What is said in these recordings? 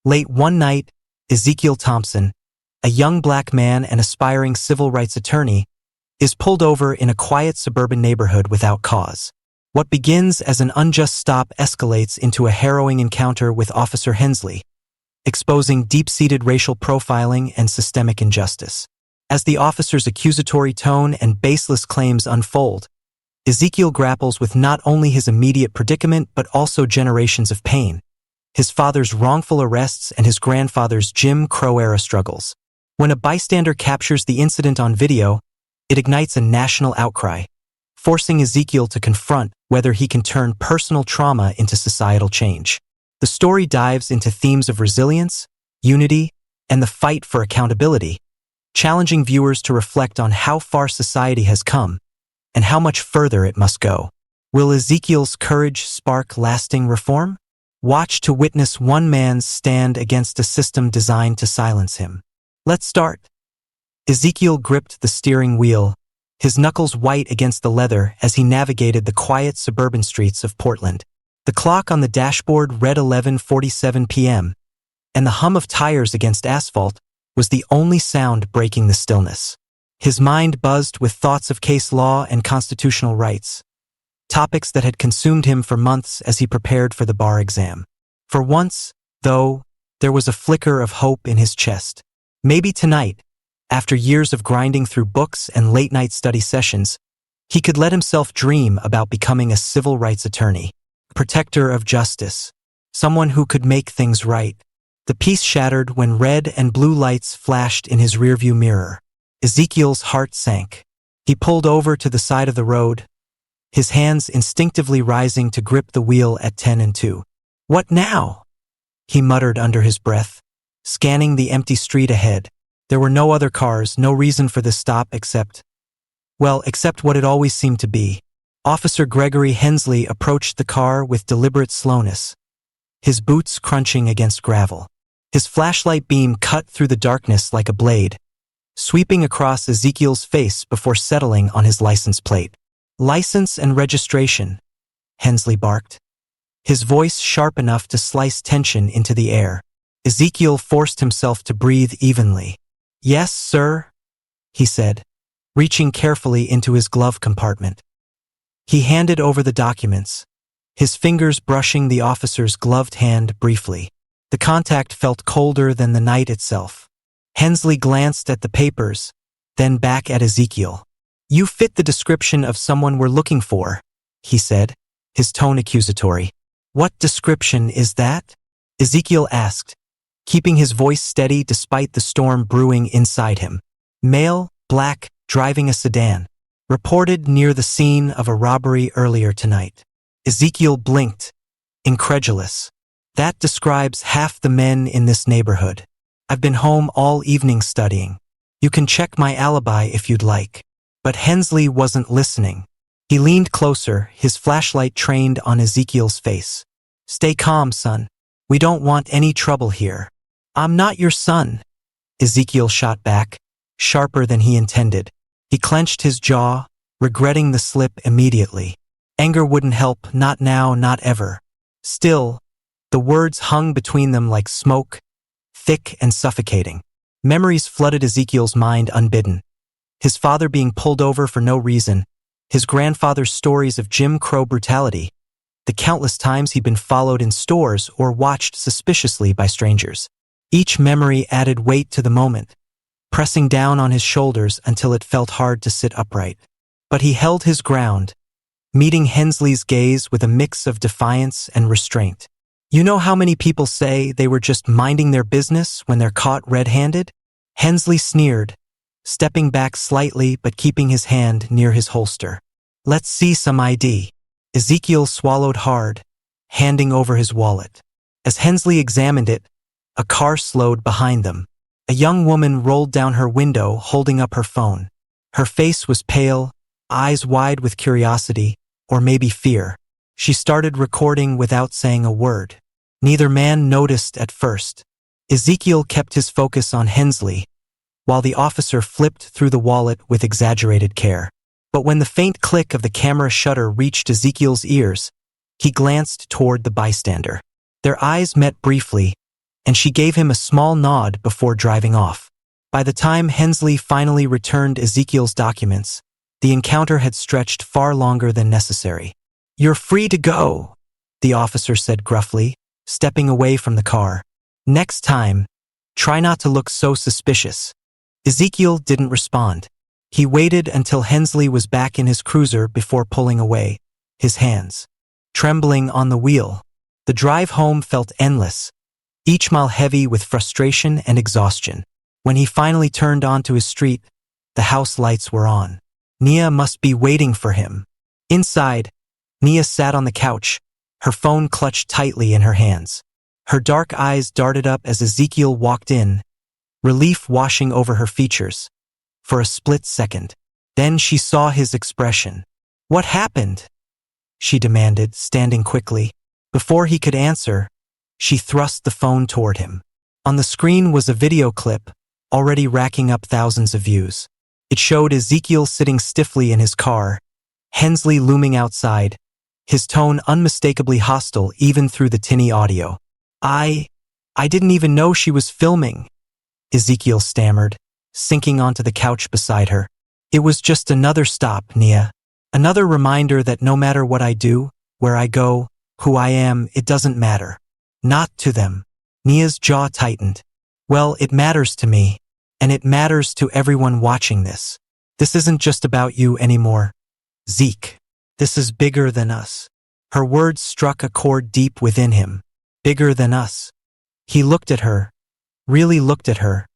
Late one night, Ezekiel Thompson, a young black man and aspiring civil rights attorney, is pulled over in a quiet suburban neighborhood without cause. What begins as an unjust stop escalates into a harrowing encounter with Officer Hensley, exposing deep-seated racial profiling and systemic injustice. As the officer's accusatory tone and baseless claims unfold, Ezekiel grapples with not only his immediate predicament but also generations of pain, his father's wrongful arrests and his grandfather's Jim Crow-era struggles. When a bystander captures the incident on video, it ignites a national outcry, forcing Ezekiel to confront whether he can turn personal trauma into societal change. The story dives into themes of resilience, unity, and the fight for accountability, challenging viewers to reflect on how far society has come and how much further it must go. Will Ezekiel's courage spark lasting reform? Watch to witness one man's stand against a system designed to silence him. Let's start. Ezekiel gripped the steering wheel, his knuckles white against the leather as he navigated the quiet suburban streets of Portland. The clock on the dashboard read 11:47 p.m., and the hum of tires against asphalt was the only sound breaking the stillness. His mind buzzed with thoughts of case law and constitutional rights, topics that had consumed him for months as he prepared for the bar exam. For once, though, there was a flicker of hope in his chest. Maybe tonight, after years of grinding through books and late-night study sessions, he could let himself dream about becoming a civil rights attorney, protector of justice, someone who could make things right. The peace shattered when red and blue lights flashed in his rearview mirror. Ezekiel's heart sank. He pulled over to the side of the road, his hands instinctively rising to grip the wheel at 10 and 2. "What now?" he muttered under his breath, scanning the empty street ahead. There were no other cars, no reason for this stop except what it always seemed to be. Officer Gregory Hensley approached the car with deliberate slowness, his boots crunching against gravel. His flashlight beam cut through the darkness like a blade, sweeping across Ezekiel's face before settling on his license plate. "License and registration," Hensley barked, his voice sharp enough to slice tension into the air. Ezekiel forced himself to breathe evenly. "Yes, sir," he said, reaching carefully into his glove compartment. He handed over the documents, his fingers brushing the officer's gloved hand briefly. The contact felt colder than the night itself. Hensley glanced at the papers, then back at Ezekiel. "You fit the description of someone we're looking for," he said, his tone accusatory. "What description is that?" Ezekiel asked, keeping his voice steady despite the storm brewing inside him. "Male, black, driving a sedan. Reported near the scene of a robbery earlier tonight." Ezekiel blinked, incredulous. "That describes half the men in this neighborhood. I've been home all evening studying. You can check my alibi if you'd like." But Hensley wasn't listening. He leaned closer, his flashlight trained on Ezekiel's face. "Stay calm, son. We don't want any trouble here." "I'm not your son," Ezekiel shot back, sharper than he intended. He clenched his jaw, regretting the slip immediately. Anger wouldn't help, not now, not ever. Still, the words hung between them like smoke, thick and suffocating. Memories flooded Ezekiel's mind unbidden. His father being pulled over for no reason, his grandfather's stories of Jim Crow brutality, the countless times he'd been followed in stores or watched suspiciously by strangers. Each memory added weight to the moment, pressing down on his shoulders until it felt hard to sit upright. But he held his ground, meeting Hensley's gaze with a mix of defiance and restraint. "You know how many people say they were just minding their business when they're caught red-handed?" Hensley sneered, stepping back slightly but keeping his hand near his holster. "Let's see some ID." Ezekiel swallowed hard, handing over his wallet. As Hensley examined it, a car slowed behind them. A young woman rolled down her window holding up her phone. Her face was pale, eyes wide with curiosity, or maybe fear. She started recording without saying a word. Neither man noticed at first. Ezekiel kept his focus on Hensley, while the officer flipped through the wallet with exaggerated care. But when the faint click of the camera shutter reached Ezekiel's ears, he glanced toward the bystander. Their eyes met briefly, and she gave him a small nod before driving off. By the time Hensley finally returned Ezekiel's documents, the encounter had stretched far longer than necessary. "You're free to go," the officer said gruffly, stepping away from the car. "Next time, try not to look so suspicious." Ezekiel didn't respond. He waited until Hensley was back in his cruiser before pulling away, his hands trembling on the wheel. The drive home felt endless, each mile heavy with frustration and exhaustion. When he finally turned onto his street, the house lights were on. Nia must be waiting for him. Inside, Nia sat on the couch, her phone clutched tightly in her hands. Her dark eyes darted up as Ezekiel walked in, relief washing over her features. For a split second, then she saw his expression. "What happened?" she demanded, standing quickly. Before he could answer, she thrust the phone toward him. On the screen was a video clip, already racking up thousands of views. It showed Ezekiel sitting stiffly in his car, Hensley looming outside, his tone unmistakably hostile even through the tinny audio. I didn't even know she was filming," Ezekiel stammered, sinking onto the couch beside her. "It was just another stop, Nia. Another reminder that no matter what I do, where I go, who I am, it doesn't matter. Not to them." Nia's jaw tightened. "Well, it matters to me, and it matters to everyone watching this. This isn't just about you anymore, Zeke. This is bigger than us." Her words struck a chord deep within him. Bigger than us. He looked at her, really looked at her,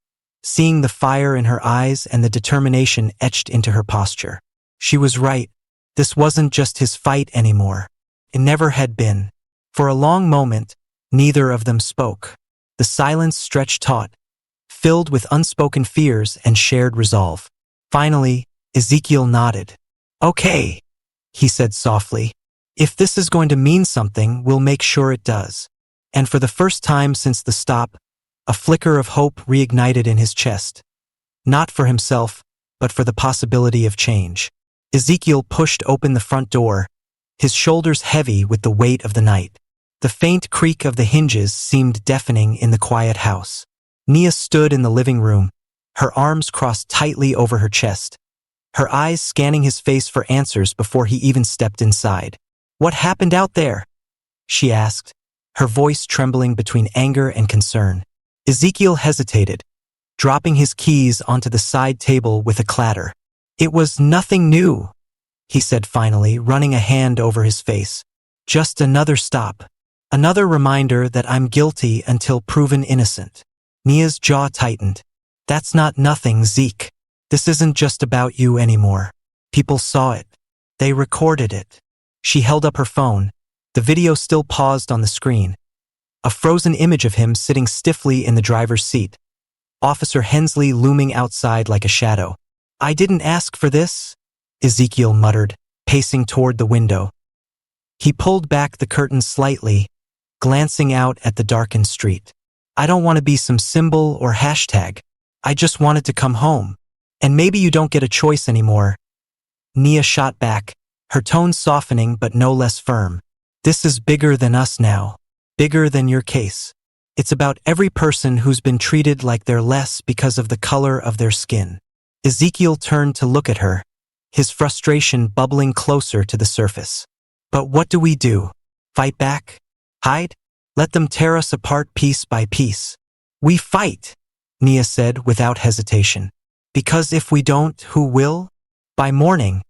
seeing the fire in her eyes and the determination etched into her posture. She was right. This wasn't just his fight anymore. It never had been. For a long moment, neither of them spoke. The silence stretched taut, filled with unspoken fears and shared resolve. Finally, Ezekiel nodded. "Okay," he said softly. "If this is going to mean something, we'll make sure it does." And for the first time since the stop, a flicker of hope reignited in his chest. Not for himself, but for the possibility of change. Ezekiel pushed open the front door, his shoulders heavy with the weight of the night. The faint creak of the hinges seemed deafening in the quiet house. Nia stood in the living room, her arms crossed tightly over her chest, her eyes scanning his face for answers before he even stepped inside. "What happened out there?" she asked, her voice trembling between anger and concern. Ezekiel hesitated, dropping his keys onto the side table with a clatter. "It was nothing new," he said finally, running a hand over his face. "Just another stop. Another reminder that I'm guilty until proven innocent." Nia's jaw tightened. "That's not nothing, Zeke. This isn't just about you anymore. People saw it. They recorded it." She held up her phone, the video still paused on the screen. A frozen image of him sitting stiffly in the driver's seat. Officer Hensley looming outside like a shadow. "I didn't ask for this," Ezekiel muttered, pacing toward the window. He pulled back the curtain slightly, glancing out at the darkened street. "I don't want to be some symbol or hashtag. I just wanted to come home. And maybe you don't get a choice anymore." Nia shot back, her tone softening but no less firm. "This is bigger than us now. Bigger than your case. It's about every person who's been treated like they're less because of the color of their skin." Ezekiel turned to look at her, his frustration bubbling closer to the surface. "But what do we do? Fight back? Hide? Let them tear us apart piece by piece?" "We fight," Nia said without hesitation. "Because if we don't, who will?" By morning,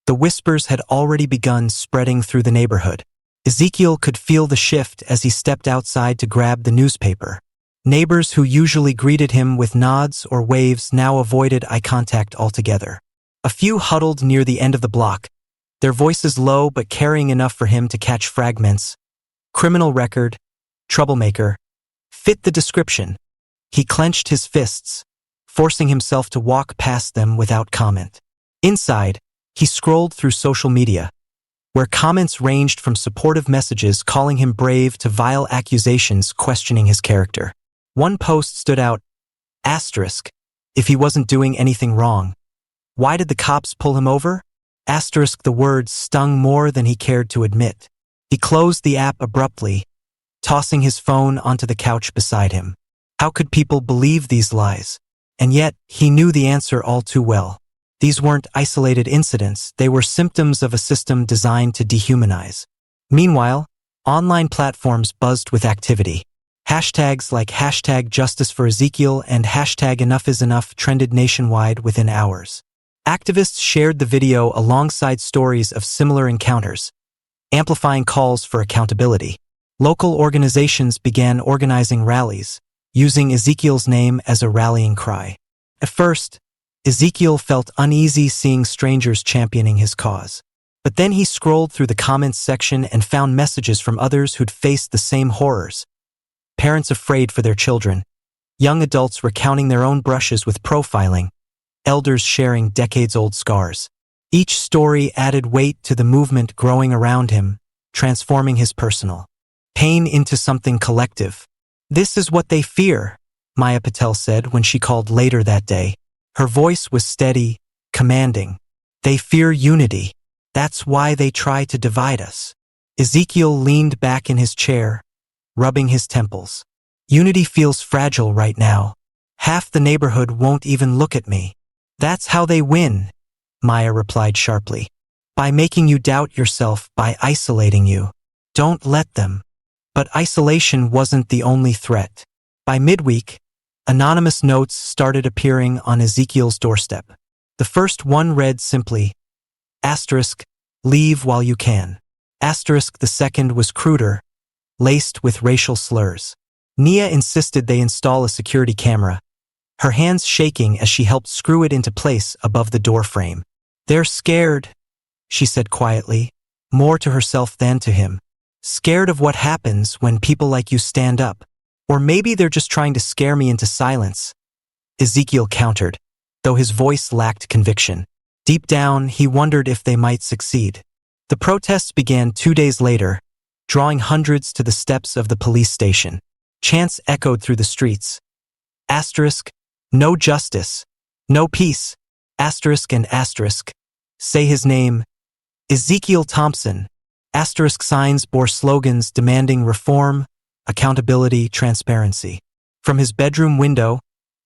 the whispers had already begun spreading through the neighborhood. Ezekiel could feel the shift as he stepped outside to grab the newspaper. Neighbors who usually greeted him with nods or waves now avoided eye contact altogether. A few huddled near the end of the block, their voices low but carrying enough for him to catch fragments. Criminal record, troublemaker, fit the description. He clenched his fists, forcing himself to walk past them without comment. Inside, he scrolled through social media, where comments ranged from supportive messages calling him brave to vile accusations questioning his character. One post stood out, asterisk, if he wasn't doing anything wrong. Why did the cops pull him over? Asterisk, the words stung more than he cared to admit. He closed the app abruptly, tossing his phone onto the couch beside him. How could people believe these lies? And yet, he knew the answer all too well. These weren't isolated incidents, they were symptoms of a system designed to dehumanize. Meanwhile, online platforms buzzed with activity. Hashtags like #JusticeForEzekiel and #EnoughIsEnough trended nationwide within hours. Activists shared the video alongside stories of similar encounters, amplifying calls for accountability. Local organizations began organizing rallies, using Ezekiel's name as a rallying cry. At first, Ezekiel felt uneasy seeing strangers championing his cause. But then he scrolled through the comments section and found messages from others who'd faced the same horrors. Parents afraid for their children, young adults recounting their own brushes with profiling, elders sharing decades-old scars. Each story added weight to the movement growing around him, transforming his personal pain into something collective. "This is what they fear," Maya Patel said when she called later that day. Her voice was steady, commanding. "They fear unity. That's why they try to divide us." Ezekiel leaned back in his chair, rubbing his temples. "Unity feels fragile right now. Half the neighborhood won't even look at me." "That's how they win," Maya replied sharply. "By making you doubt yourself, by isolating you. Don't let them." But isolation wasn't the only threat. By midweek, anonymous notes started appearing on Ezekiel's doorstep. The first one read simply, "Leave while you can." The second was cruder, laced with racial slurs. Nia insisted they install a security camera, her hands shaking as she helped screw it into place above the door frame. "They're scared," she said quietly, more to herself than to him. "Scared of what happens when people like you stand up. Or maybe they're just trying to scare me into silence." Ezekiel countered, though his voice lacked conviction. Deep down, he wondered if they might succeed. The protests began 2 days later, drawing hundreds to the steps of the police station. Chants echoed through the streets. "No justice. No peace. **. Say his name. Ezekiel Thompson. Signs bore slogans demanding reform, accountability, transparency. From his bedroom window,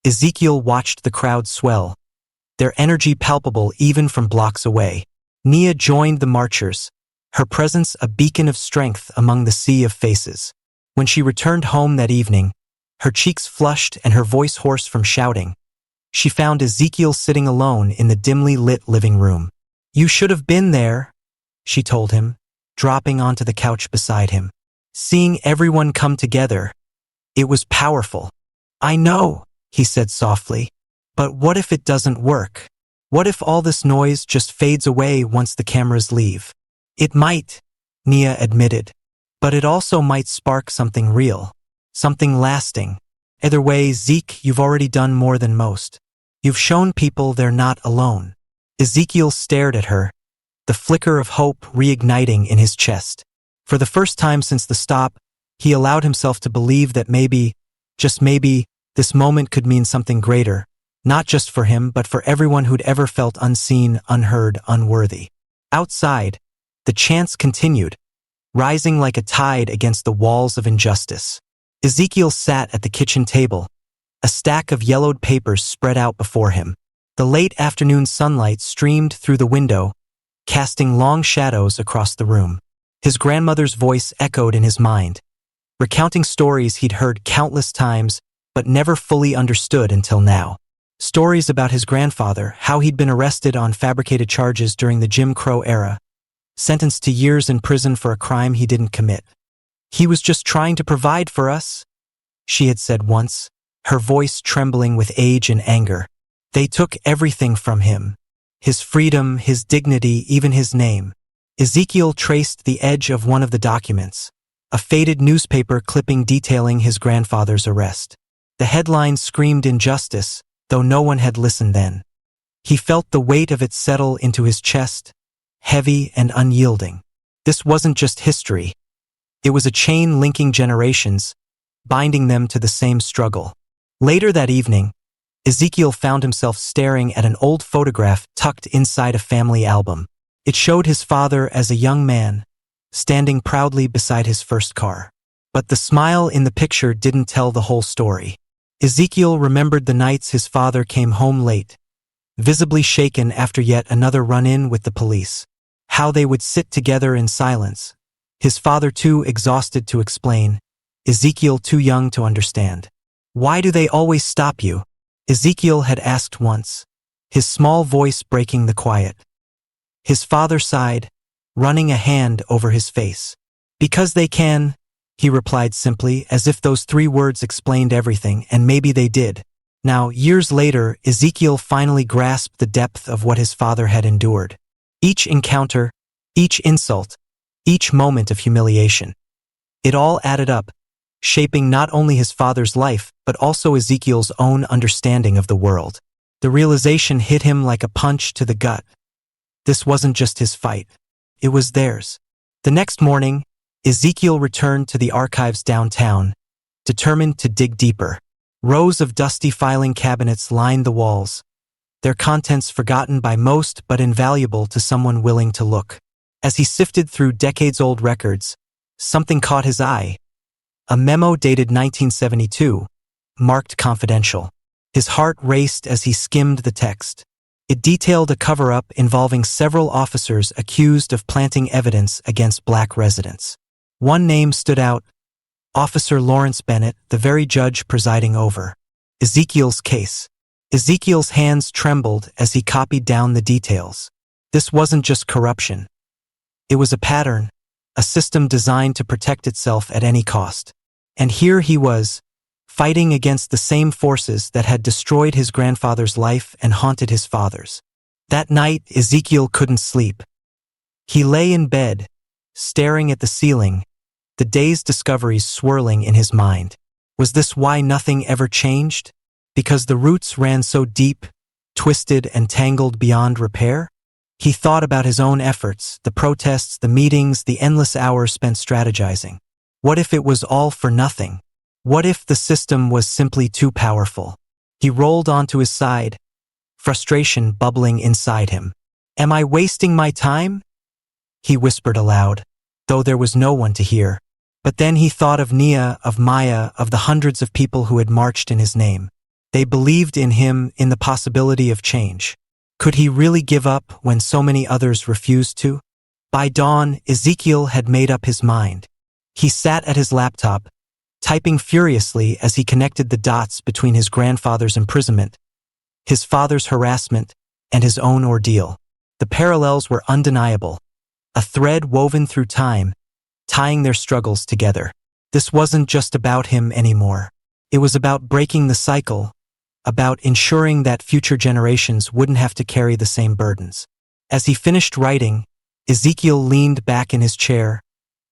Ezekiel watched the crowd swell, their energy palpable even from blocks away. Nia joined the marchers, her presence a beacon of strength among the sea of faces. When she returned home that evening, her cheeks flushed and her voice hoarse from shouting, she found Ezekiel sitting alone in the dimly lit living room. "You should have been there," she told him, dropping onto the couch beside him. "Seeing everyone come together, it was powerful." "I know," he said softly, "but what if it doesn't work? What if all this noise just fades away once the cameras leave?" "It might," Nia admitted, "but it also might spark something real, something lasting. Either way, Zeke, you've already done more than most. You've shown people they're not alone." Ezekiel stared at her, the flicker of hope reigniting in his chest. For the first time since the stop, he allowed himself to believe that maybe, just maybe, this moment could mean something greater, not just for him but for everyone who'd ever felt unseen, unheard, unworthy. Outside, the chants continued, rising like a tide against the walls of injustice. Ezekiel sat at the kitchen table, a stack of yellowed papers spread out before him. The late afternoon sunlight streamed through the window, casting long shadows across the room. His grandmother's voice echoed in his mind, recounting stories he'd heard countless times but never fully understood until now. Stories about his grandfather, how he'd been arrested on fabricated charges during the Jim Crow era, sentenced to years in prison for a crime he didn't commit. "He was just trying to provide for us," she had said once, her voice trembling with age and anger. "They took everything from him. His freedom, his dignity, even his name." Ezekiel traced the edge of one of the documents, a faded newspaper clipping detailing his grandfather's arrest. The headline screamed injustice, though no one had listened then. He felt the weight of it settle into his chest, heavy and unyielding. This wasn't just history. It was a chain linking generations, binding them to the same struggle. Later that evening, Ezekiel found himself staring at an old photograph tucked inside a family album. It showed his father as a young man, standing proudly beside his first car. But the smile in the picture didn't tell the whole story. Ezekiel remembered the nights his father came home late, visibly shaken after yet another run-in with the police. How they would sit together in silence. His father too exhausted to explain, Ezekiel too young to understand. "Why do they always stop you?" Ezekiel had asked once, his small voice breaking the quiet. His father sighed, running a hand over his face. "Because they can," he replied simply, as if those 3 words explained everything, and maybe they did. Now, years later, Ezekiel finally grasped the depth of what his father had endured. Each encounter, each insult, each moment of humiliation. It all added up, shaping not only his father's life, but also Ezekiel's own understanding of the world. The realization hit him like a punch to the gut. This wasn't just his fight. It was theirs. The next morning, Ezekiel returned to the archives downtown, determined to dig deeper. Rows of dusty filing cabinets lined the walls, their contents forgotten by most but invaluable to someone willing to look. As he sifted through decades-old records, something caught his eye. A memo dated 1972, marked confidential. His heart raced as he skimmed the text. It detailed a cover-up involving several officers accused of planting evidence against black residents. One name stood out, Officer Lawrence Bennett, the very judge presiding over Ezekiel's case. Ezekiel's hands trembled as he copied down the details. This wasn't just corruption. It was a pattern, a system designed to protect itself at any cost. And here he was, fighting against the same forces that had destroyed his grandfather's life and haunted his father's. That night, Ezekiel couldn't sleep. He lay in bed, staring at the ceiling, the day's discoveries swirling in his mind. Was this why nothing ever changed? Because the roots ran so deep, twisted and tangled beyond repair? He thought about his own efforts, the protests, the meetings, the endless hours spent strategizing. What if it was all for nothing? What if the system was simply too powerful? He rolled onto his side, frustration bubbling inside him. "Am I wasting my time?" he whispered aloud, though there was no one to hear. But then he thought of Nia, of Maya, of the hundreds of people who had marched in his name. They believed in him, in the possibility of change. Could he really give up when so many others refused to? By dawn, Ezekiel had made up his mind. He sat at his laptop, typing furiously as he connected the dots between his grandfather's imprisonment, his father's harassment, and his own ordeal. The parallels were undeniable, a thread woven through time, tying their struggles together. This wasn't just about him anymore. It was about breaking the cycle, about ensuring that future generations wouldn't have to carry the same burdens. As he finished writing, Ezekiel leaned back in his chair,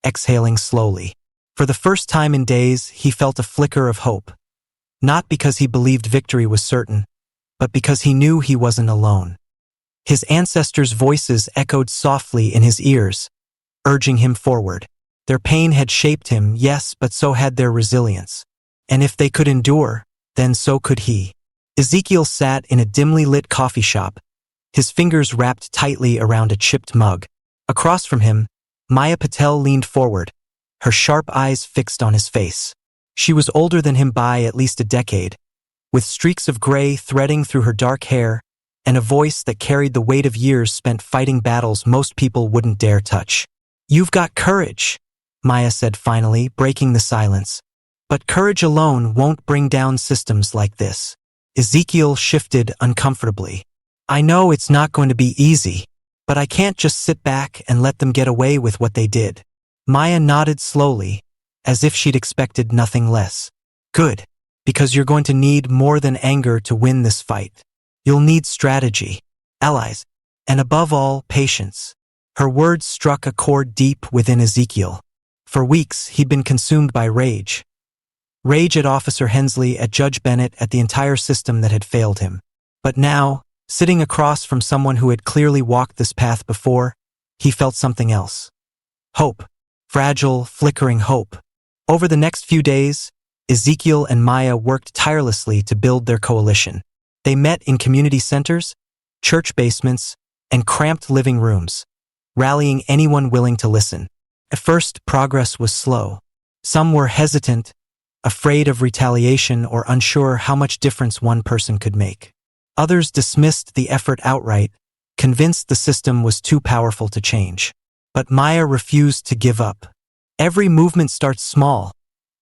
exhaling slowly. For the first time in days, he felt a flicker of hope. Not because he believed victory was certain, but because he knew he wasn't alone. His ancestors' voices echoed softly in his ears, urging him forward. Their pain had shaped him, yes, but so had their resilience. And if they could endure, then so could he. Ezekiel sat in a dimly lit coffee shop, his fingers wrapped tightly around a chipped mug. Across from him, Maya Patel leaned forward, her sharp eyes fixed on his face. She was older than him by at least a decade, with streaks of gray threading through her dark hair and a voice that carried the weight of years spent fighting battles most people wouldn't dare touch. "You've got courage," Maya said finally, breaking the silence. "But courage alone won't bring down systems like this." Ezekiel shifted uncomfortably. "I know it's not going to be easy, but I can't just sit back and let them get away with what they did." Maya nodded slowly, as if she'd expected nothing less. "Good, because you're going to need more than anger to win this fight. You'll need strategy, allies, and above all, patience." Her words struck a chord deep within Ezekiel. For weeks, he'd been consumed by rage. Rage at Officer Hensley, at Judge Bennett, at the entire system that had failed him. But now, sitting across from someone who had clearly walked this path before, he felt something else. Hope. Fragile, flickering hope. Over the next few days, Ezekiel and Maya worked tirelessly to build their coalition. They met in community centers, church basements, and cramped living rooms, rallying anyone willing to listen. At first, progress was slow. Some were hesitant, afraid of retaliation or unsure how much difference one person could make. Others dismissed the effort outright, convinced the system was too powerful to change. But Maya refused to give up. Every movement starts small,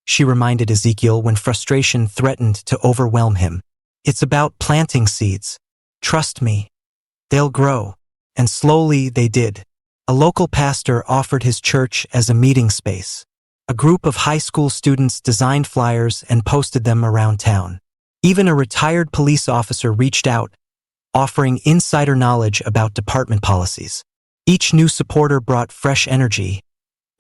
she reminded Ezekiel when frustration threatened to overwhelm him. It's about planting seeds. Trust me. They'll grow. And slowly they did. A local pastor offered his church as a meeting space. A group of high school students designed flyers and posted them around town. Even a retired police officer reached out, offering insider knowledge about department policies. Each new supporter brought fresh energy,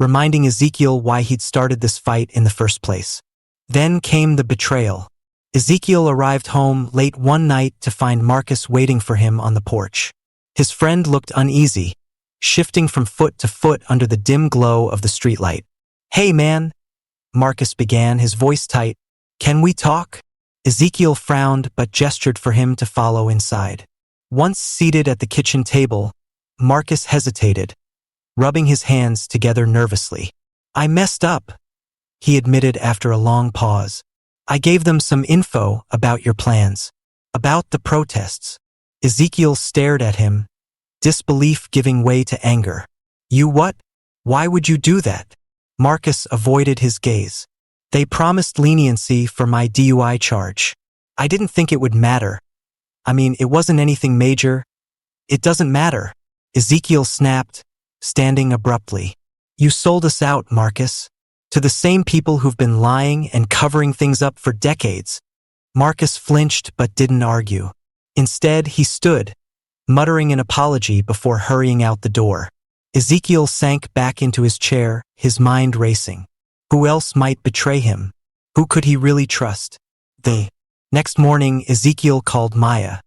reminding Ezekiel why he'd started this fight in the first place. Then came the betrayal. Ezekiel arrived home late one night to find Marcus waiting for him on the porch. His friend looked uneasy, shifting from foot to foot under the dim glow of the streetlight. "Hey man," Marcus began, his voice tight. "Can we talk?" Ezekiel frowned but gestured for him to follow inside. Once seated at the kitchen table, Marcus hesitated, rubbing his hands together nervously. "I messed up," he admitted after a long pause. "I gave them some info about your plans, about the protests." Ezekiel stared at him, disbelief giving way to anger. "You what? Why would you do that?" Marcus avoided his gaze. "They promised leniency for my DUI charge. I didn't think it would matter. I mean, it wasn't anything major." "It doesn't matter," Ezekiel snapped, standing abruptly. "You sold us out, Marcus. To the same people who've been lying and covering things up for decades." Marcus flinched but didn't argue. Instead, he stood, muttering an apology before hurrying out the door. Ezekiel sank back into his chair, his mind racing. Who else might betray him? Who could he really trust? The next morning, Ezekiel called Maya.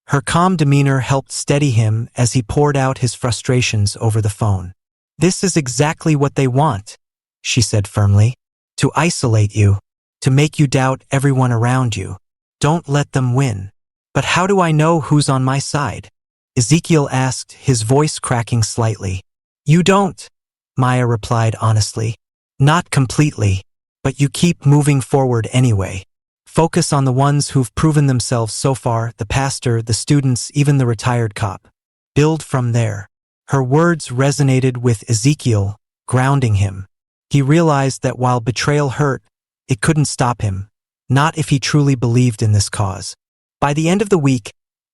Her calm demeanor helped steady him as he poured out his frustrations over the phone. "This is exactly what they want," she said firmly. "To isolate you, to make you doubt everyone around you. Don't let them win." "But how do I know who's on my side?" Ezekiel asked, his voice cracking slightly. "You don't," Maya replied honestly. "Not completely, but you keep moving forward anyway. Focus on the ones who've proven themselves so far, the pastor, the students, even the retired cop. Build from there." Her words resonated with Ezekiel, grounding him. He realized that while betrayal hurt, it couldn't stop him, not if he truly believed in this cause. By the end of the week,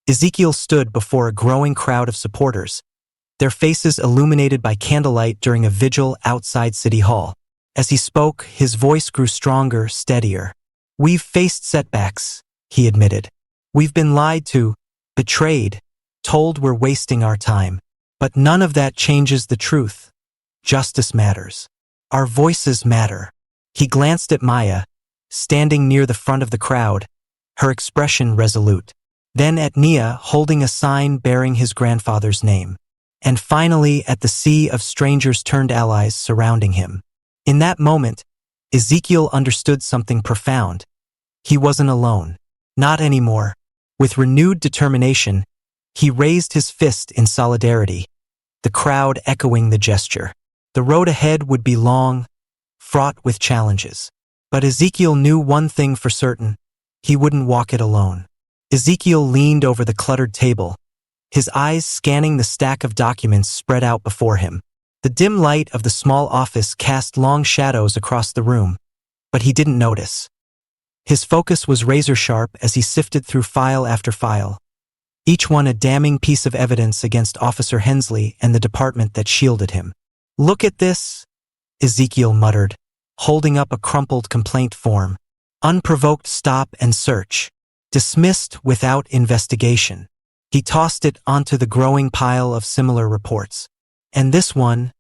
Ezekiel stood before a growing crowd of supporters, their faces illuminated by candlelight during a vigil outside City Hall. As he spoke, his voice grew stronger, steadier. "We've faced setbacks," he admitted. "We've been lied to, betrayed, told we're wasting our time. But none of that changes the truth. Justice matters. Our voices matter." He glanced at Maya, standing near the front of the crowd, her expression resolute. Then at Nia, holding a sign bearing his grandfather's name. And finally at the sea of strangers turned allies surrounding him. In that moment, Ezekiel understood something profound. He wasn't alone. Not anymore. With renewed determination, he raised his fist in solidarity, the crowd echoing the gesture. The road ahead would be long, fraught with challenges. But Ezekiel knew one thing for certain: he wouldn't walk it alone. Ezekiel leaned over the cluttered table, his eyes scanning the stack of documents spread out before him. The dim light of the small office cast long shadows across the room, but he didn't notice. His focus was razor-sharp as he sifted through file after file, each one a damning piece of evidence against Officer Hensley and the department that shielded him. "Look at this," Ezekiel muttered, holding up a crumpled complaint form. "Unprovoked stop and search. Dismissed without investigation." He tossed it onto the growing pile of similar reports. "And this one,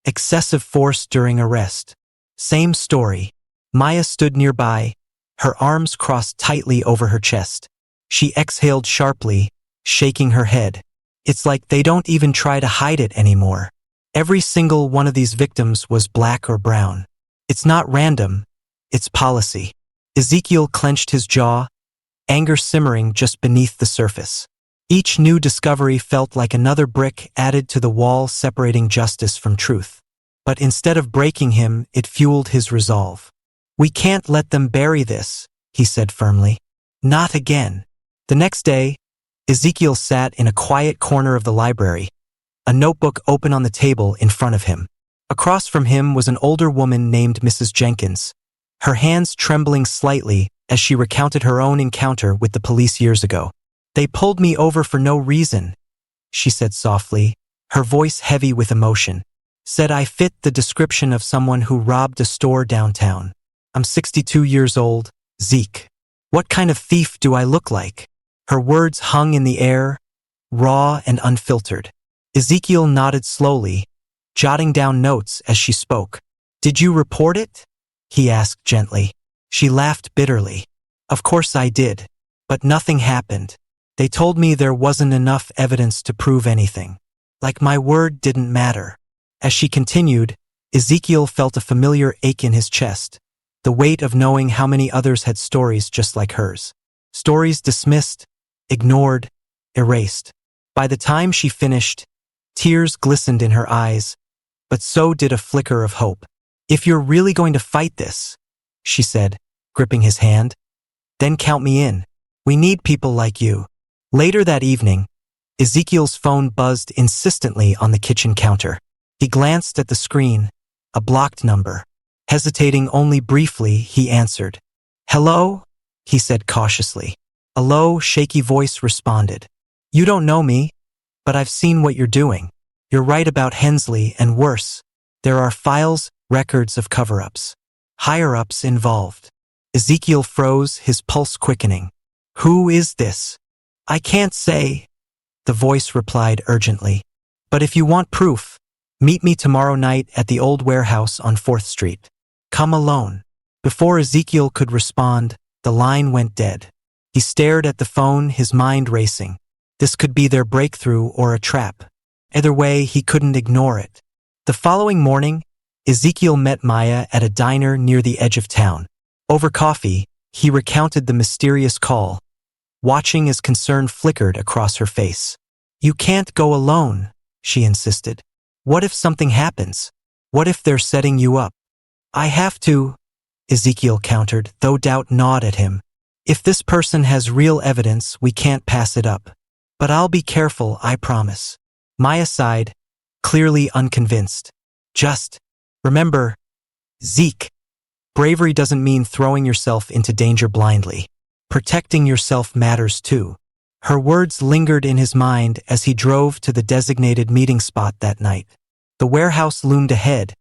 excessive force during arrest. Same story." Maya stood nearby, her arms crossed tightly over her chest. She exhaled sharply, shaking her head. "It's like they don't even try to hide it anymore. Every single one of these victims was black or brown. It's not random, it's policy." Ezekiel clenched his jaw, anger simmering just beneath the surface. Each new discovery felt like another brick added to the wall separating justice from truth. But instead of breaking him, it fueled his resolve. "We can't let them bury this," he said firmly. "Not again." The next day, Ezekiel sat in a quiet corner of the library, a notebook open on the table in front of him. Across from him was an older woman named Mrs. Jenkins, her hands trembling slightly as she recounted her own encounter with the police years ago. "They pulled me over for no reason," she said softly, her voice heavy with emotion. "Said I fit the description of someone who robbed a store downtown. I'm 62 years old, Zeke. What kind of thief do I look like?" Her words hung in the air, raw and unfiltered. Ezekiel nodded slowly, jotting down notes as she spoke. "Did you report it?" he asked gently. She laughed bitterly. "Of course I did. But nothing happened. They told me there wasn't enough evidence to prove anything. Like my word didn't matter." As she continued, Ezekiel felt a familiar ache in his chest, the weight of knowing how many others had stories just like hers. Stories dismissed, ignored, erased. By the time she finished, tears glistened in her eyes, but so did a flicker of hope. "If you're really going to fight this," she said, gripping his hand, "then count me in. We need people like you." Later that evening, Ezekiel's phone buzzed insistently on the kitchen counter. He glanced at the screen, a blocked number. Hesitating only briefly, he answered. "Hello?" he said cautiously. A low, shaky voice responded. "You don't know me, but I've seen what you're doing. You're right about Hensley, and worse. There are files, records of cover-ups. Higher-ups involved." Ezekiel froze, his pulse quickening. "Who is this?" "I can't say," the voice replied urgently. "But if you want proof, meet me tomorrow night at the old warehouse on 4th Street. Come alone." Before Ezekiel could respond, the line went dead. He stared at the phone, his mind racing. This could be their breakthrough or a trap. Either way, he couldn't ignore it. The following morning, Ezekiel met Maya at a diner near the edge of town. Over coffee, he recounted the mysterious call, watching as concern flickered across her face. "You can't go alone," she insisted. "What if something happens? What if they're setting you up?" "I have to," Ezekiel countered, though doubt gnawed at him. "If this person has real evidence, we can't pass it up. But I'll be careful, I promise." Maya sighed, clearly unconvinced. "Just remember, Zeke, bravery doesn't mean throwing yourself into danger blindly. Protecting yourself matters too." Her words lingered in his mind as he drove to the designated meeting spot that night. The warehouse loomed ahead,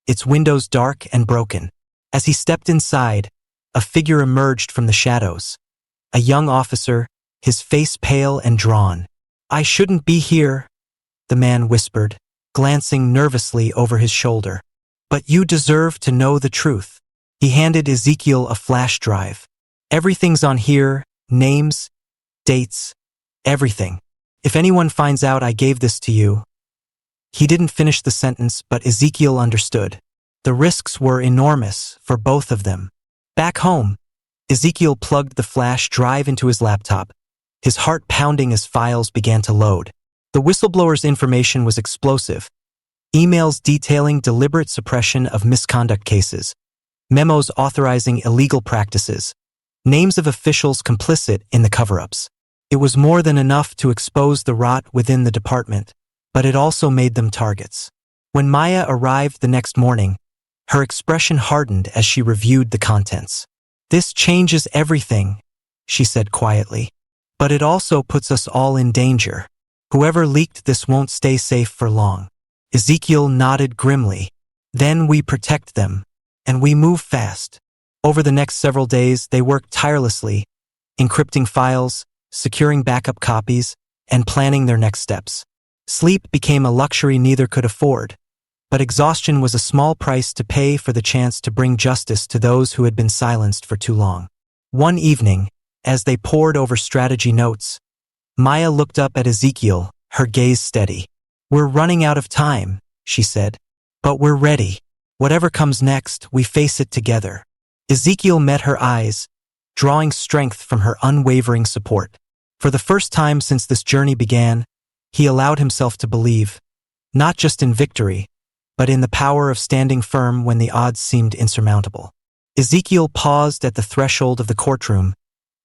its windows dark and broken. As he stepped inside, a figure emerged from the shadows. A young officer, his face pale and drawn. "I shouldn't be here," the man whispered, glancing nervously over his shoulder. "But you deserve to know the truth." He handed Ezekiel a flash drive. "Everything's on here, names, dates, everything. If anyone finds out I gave this to you." He didn't finish the sentence, but Ezekiel understood. The risks were enormous for both of them. Back home, Ezekiel plugged the flash drive into his laptop, his heart pounding as files began to load. The whistleblower's information was explosive. Emails detailing deliberate suppression of misconduct cases, memos authorizing illegal practices, names of officials complicit in the cover-ups. It was more than enough to expose the rot within the department, but it also made them targets. When Maya arrived the next morning, her expression hardened as she reviewed the contents. "This changes everything," she said quietly. "But it also puts us all in danger. Whoever leaked this won't stay safe for long." Ezekiel nodded grimly. "Then we protect them, and we move fast." Over the next several days, they worked tirelessly, encrypting files, securing backup copies, and planning their next steps. Sleep became a luxury neither could afford, but exhaustion was a small price to pay for the chance to bring justice to those who had been silenced for too long. One evening, as they pored over strategy notes, Maya looked up at Ezekiel, her gaze steady. "We're running out of time," she said, "but we're ready. Whatever comes next, we face it together." Ezekiel met her eyes, drawing strength from her unwavering support. For the first time since this journey began, he allowed himself to believe, not just in victory, but in the power of standing firm when the odds seemed insurmountable. Ezekiel paused at the threshold of the courtroom,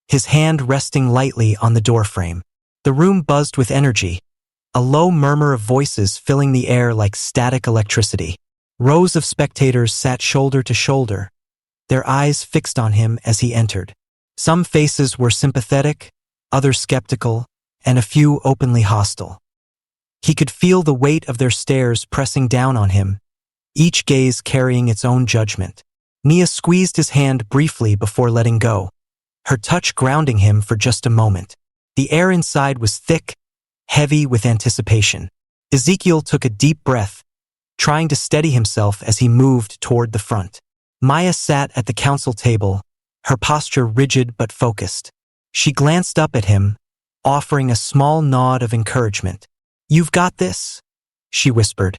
his hand resting lightly on the doorframe. The room buzzed with energy, a low murmur of voices filling the air like static electricity. Rows of spectators sat shoulder to shoulder, their eyes fixed on him as he entered. Some faces were sympathetic, others skeptical, and a few openly hostile. He could feel the weight of their stares pressing down on him, each gaze carrying its own judgment. Nia squeezed his hand briefly before letting go, her touch grounding him for just a moment. The air inside was thick, heavy with anticipation. Ezekiel took a deep breath, trying to steady himself as he moved toward the front. Maya sat at the counsel table, her posture rigid but focused. She glanced up at him, offering a small nod of encouragement. "You've got this," she whispered,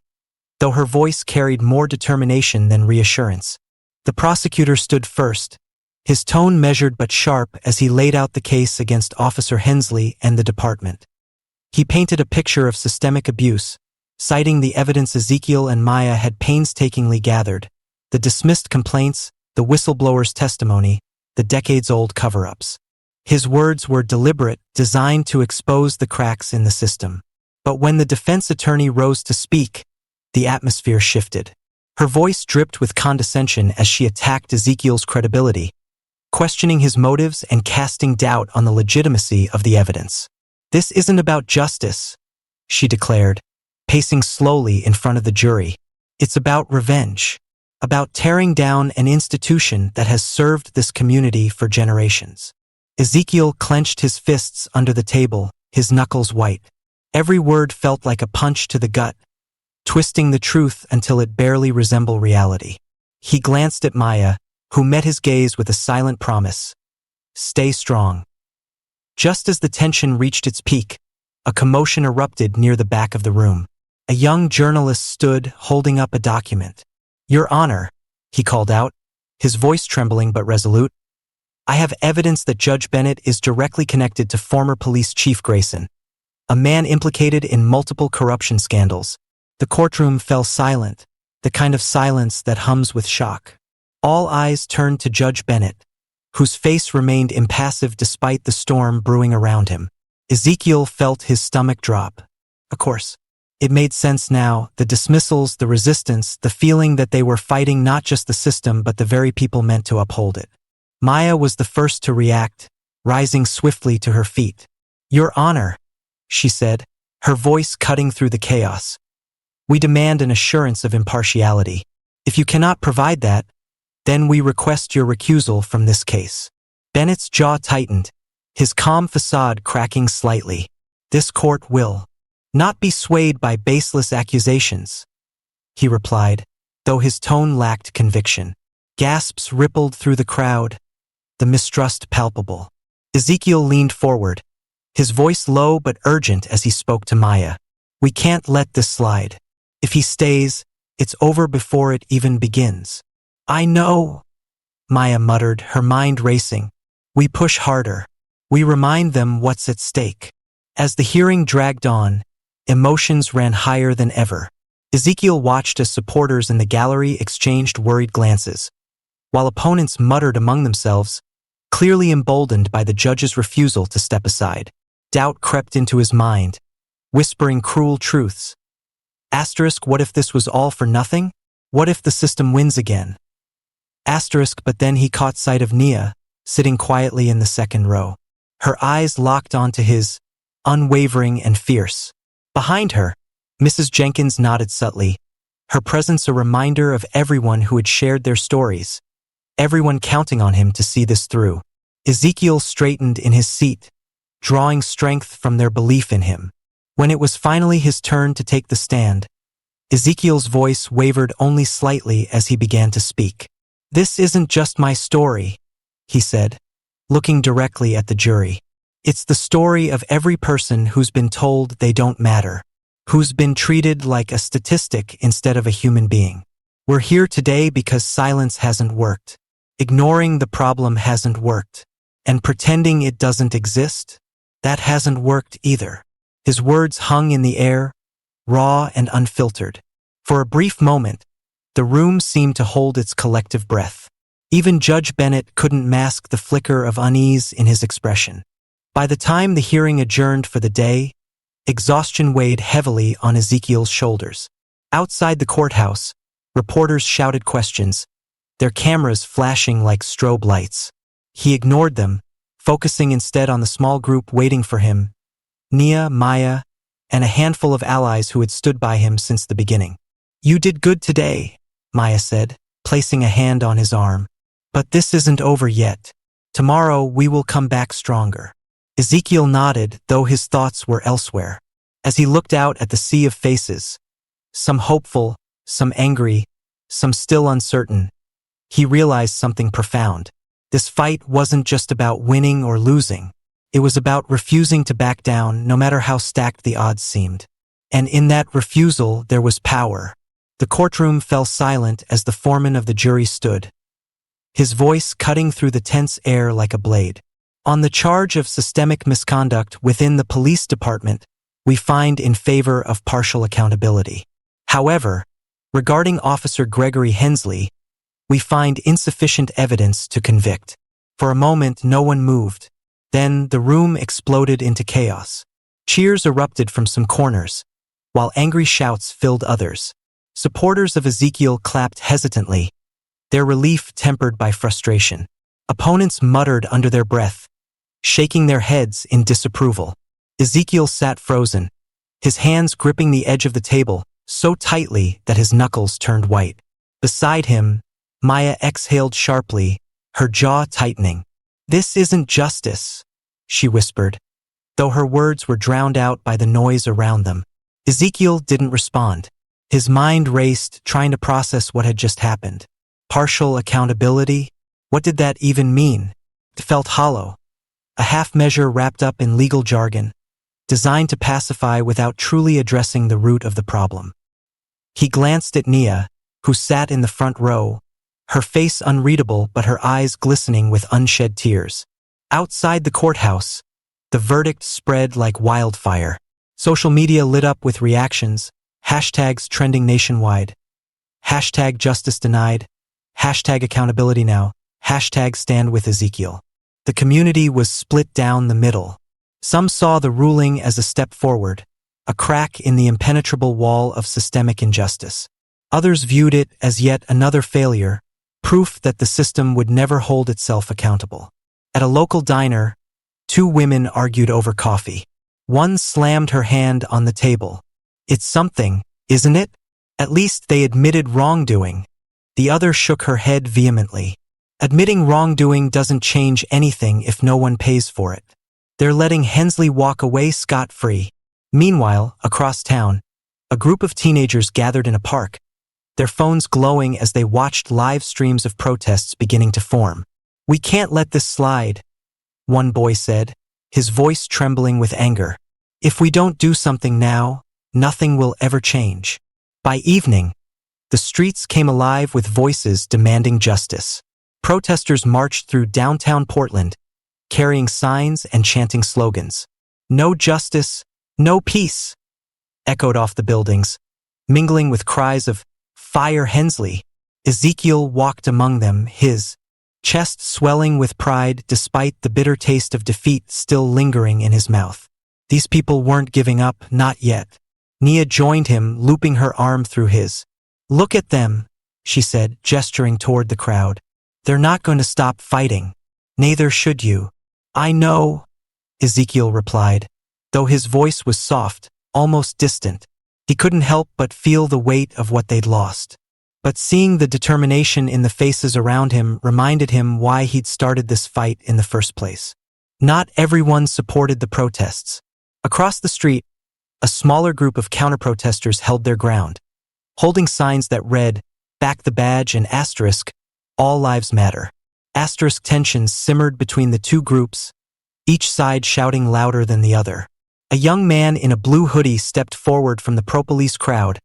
though her voice carried more determination than reassurance. The prosecutor stood first, his tone measured but sharp as he laid out the case against Officer Hensley and the department. He painted a picture of systemic abuse, citing the evidence Ezekiel and Maya had painstakingly gathered, the dismissed complaints, the whistleblower's testimony, the decades-old cover-ups. His words were deliberate, designed to expose the cracks in the system. But when the defense attorney rose to speak, the atmosphere shifted. Her voice dripped with condescension as she attacked Ezekiel's credibility, questioning his motives and casting doubt on the legitimacy of the evidence. "This isn't about justice," she declared, pacing slowly in front of the jury. "It's about revenge, about tearing down an institution that has served this community for generations." Ezekiel clenched his fists under the table, his knuckles white. Every word felt like a punch to the gut, twisting the truth until it barely resembled reality. He glanced at Maya, who met his gaze with a silent promise. "Stay strong." Just as the tension reached its peak, a commotion erupted near the back of the room. A young journalist stood, holding up a document. "Your Honor," he called out, his voice trembling but resolute, "I have evidence that Judge Bennett is directly connected to former Police Chief Grayson, a man implicated in multiple corruption scandals." The courtroom fell silent, the kind of silence that hums with shock. All eyes turned to Judge Bennett, whose face remained impassive despite the storm brewing around him. Ezekiel felt his stomach drop. Of course, it made sense now, the dismissals, the resistance, the feeling that they were fighting not just the system but the very people meant to uphold it. Maya was the first to react, rising swiftly to her feet. "Your Honor," she said, her voice cutting through the chaos. "We demand an assurance of impartiality. If you cannot provide that, then we request your recusal from this case." Bennett's jaw tightened, his calm facade cracking slightly. "This court will not be swayed by baseless accusations," he replied, though his tone lacked conviction. Gasps rippled through the crowd, the mistrust palpable. Ezekiel leaned forward, his voice low but urgent as he spoke to Maya. "We can't let this slide. If he stays, it's over before it even begins." "I know," Maya muttered, her mind racing. "We push harder. We remind them what's at stake." As the hearing dragged on, emotions ran higher than ever. Ezekiel watched as supporters in the gallery exchanged worried glances, while opponents muttered among themselves, clearly emboldened by the judge's refusal to step aside. Doubt crept into his mind, whispering cruel truths. What if this was all for nothing? What if the system wins again? But then he caught sight of Nia, sitting quietly in the second row. Her eyes locked onto his, unwavering and fierce. Behind her, Mrs. Jenkins nodded subtly, her presence a reminder of everyone who had shared their stories, everyone counting on him to see this through. Ezekiel straightened in his seat, drawing strength from their belief in him. When it was finally his turn to take the stand, Ezekiel's voice wavered only slightly as he began to speak. "This isn't just my story," he said, looking directly at the jury. "It's the story of every person who's been told they don't matter, who's been treated like a statistic instead of a human being. We're here today because silence hasn't worked, ignoring the problem hasn't worked, and pretending it doesn't exist, that hasn't worked either." His words hung in the air, raw and unfiltered. For a brief moment, the room seemed to hold its collective breath. Even Judge Bennett couldn't mask the flicker of unease in his expression. By the time the hearing adjourned for the day, exhaustion weighed heavily on Ezekiel's shoulders. Outside the courthouse, reporters shouted questions, their cameras flashing like strobe lights. He ignored them, focusing instead on the small group waiting for him, Nia, Maya, and a handful of allies who had stood by him since the beginning. "You did good today," Maya said, placing a hand on his arm. "But this isn't over yet. Tomorrow we will come back stronger." Ezekiel nodded, though his thoughts were elsewhere. As he looked out at the sea of faces, some hopeful, some angry, some still uncertain, he realized something profound. This fight wasn't just about winning or losing. It was about refusing to back down no matter how stacked the odds seemed. And in that refusal there was power. The courtroom fell silent as the foreman of the jury stood, his voice cutting through the tense air like a blade. "On the charge of systemic misconduct within the police department, we find in favor of partial accountability. However, regarding Officer Gregory Hensley, we find insufficient evidence to convict." For a moment, no one moved. Then the room exploded into chaos. Cheers erupted from some corners, while angry shouts filled others. Supporters of Ezekiel clapped hesitantly, their relief tempered by frustration. Opponents muttered under their breath, shaking their heads in disapproval. Ezekiel sat frozen, his hands gripping the edge of the table so tightly that his knuckles turned white. Beside him, Maya exhaled sharply, her jaw tightening. "This isn't justice," she whispered, though her words were drowned out by the noise around them. Ezekiel didn't respond. His mind raced, trying to process what had just happened. Partial accountability? What did that even mean? It felt hollow, a half measure wrapped up in legal jargon, designed to pacify without truly addressing the root of the problem. He glanced at Nia, who sat in the front row, her face unreadable but her eyes glistening with unshed tears. Outside the courthouse, the verdict spread like wildfire. Social media lit up with reactions, hashtags trending nationwide. Hashtag justice denied, hashtag accountability now, hashtag stand with Ezekiel. The community was split down the middle. Some saw the ruling as a step forward, a crack in the impenetrable wall of systemic injustice. Others viewed it as yet another failure, proof that the system would never hold itself accountable. At a local diner, two women argued over coffee. One slammed her hand on the table. "It's something, isn't it? At least they admitted wrongdoing." The other shook her head vehemently. "Admitting wrongdoing doesn't change anything if no one pays for it. They're letting Hensley walk away scot-free." Meanwhile, across town, a group of teenagers gathered in a park, their phones glowing as they watched live streams of protests beginning to form. "We can't let this slide," one boy said, his voice trembling with anger. "If we don't do something now, nothing will ever change." By evening, the streets came alive with voices demanding justice. Protesters marched through downtown Portland, carrying signs and chanting slogans. "No justice, no peace," echoed off the buildings, mingling with cries of "Fire Hensley." Ezekiel walked among them, his chest swelling with pride despite the bitter taste of defeat still lingering in his mouth. These people weren't giving up, not yet. Nia joined him, looping her arm through his. "Look at them," she said, gesturing toward the crowd. "They're not going to stop fighting. Neither should you." "I know," Ezekiel replied, though his voice was soft, almost distant. He couldn't help but feel the weight of what they'd lost. But seeing the determination in the faces around him reminded him why he'd started this fight in the first place. Not everyone supported the protests. Across the street, a smaller group of counter-protesters held their ground, holding signs that read, "Back the badge" and asterisk, "All lives matter." Asterisk tensions simmered between the two groups, each side shouting louder than the other. A young man in a blue hoodie stepped forward from the pro-police crowd,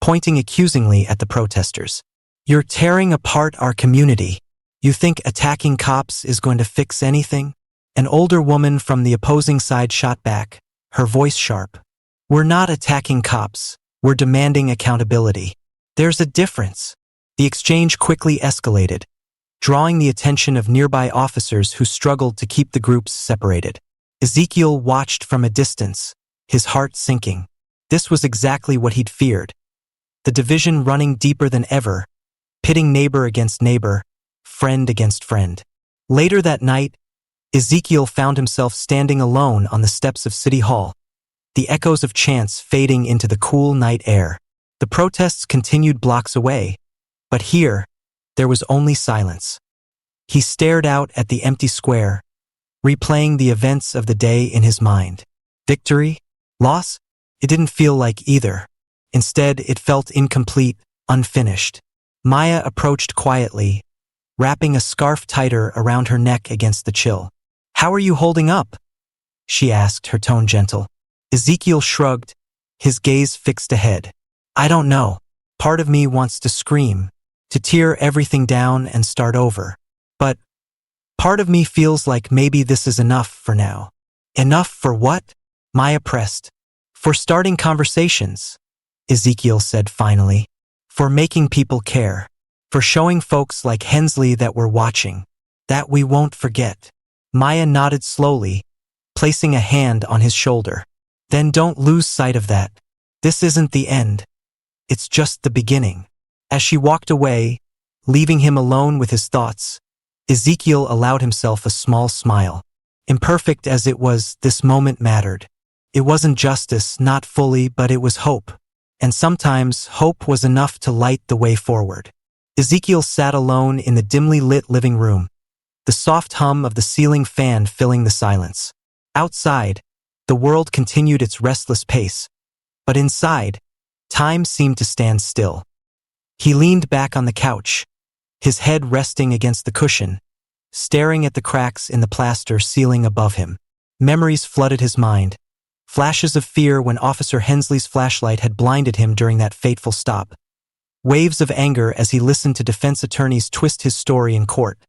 pointing accusingly at the protesters. "You're tearing apart our community. You think attacking cops is going to fix anything?" An older woman from the opposing side shot back, her voice sharp. "We're not attacking cops. We're demanding accountability." There's a difference. The exchange quickly escalated, drawing the attention of nearby officers who struggled to keep the groups separated. Ezekiel watched from a distance, his heart sinking. This was exactly what he'd feared. The division running deeper than ever, pitting neighbor against neighbor, friend against friend. Later that night, Ezekiel found himself standing alone on the steps of City Hall, the echoes of chants fading into the cool night air. The protests continued blocks away, but here, there was only silence. He stared out at the empty square, replaying the events of the day in his mind. Victory? Loss? It didn't feel like either. Instead, it felt incomplete, unfinished. Maya approached quietly, wrapping a scarf tighter around her neck against the chill. "How are you holding up?" she asked, her tone gentle. Ezekiel shrugged, his gaze fixed ahead. "I don't know. Part of me wants to scream, to tear everything down and start over. But part of me feels like maybe this is enough for now." "Enough for what?" Maya pressed. "For starting conversations," Ezekiel said finally. "For making people care. For showing folks like Hensley that we're watching. That we won't forget." Maya nodded slowly, placing a hand on his shoulder. "Then don't lose sight of that. This isn't the end. It's just the beginning." As she walked away, leaving him alone with his thoughts, Ezekiel allowed himself a small smile. Imperfect as it was, this moment mattered. It wasn't justice, not fully, but it was hope. And sometimes, hope was enough to light the way forward. Ezekiel sat alone in the dimly lit living room, the soft hum of the ceiling fan filling the silence. Outside, the world continued its restless pace, but inside, time seemed to stand still. He leaned back on the couch, his head resting against the cushion, staring at the cracks in the plaster ceiling above him. Memories flooded his mind, flashes of fear when Officer Hensley's flashlight had blinded him during that fateful stop. Waves of anger as he listened to defense attorneys twist his story in court.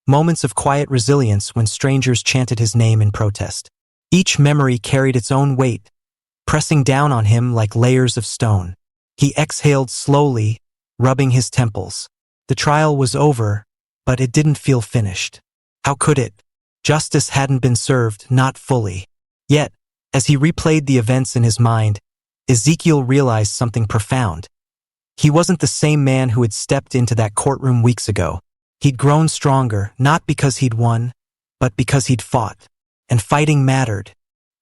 Moments of quiet resilience when strangers chanted his name in protest. Each memory carried its own weight, pressing down on him like layers of stone. He exhaled slowly, rubbing his temples. The trial was over, but it didn't feel finished. How could it? Justice hadn't been served, not fully. Yet, as he replayed the events in his mind, Ezekiel realized something profound. He wasn't the same man who had stepped into that courtroom weeks ago. He'd grown stronger, not because he'd won, but because he'd fought. And fighting mattered.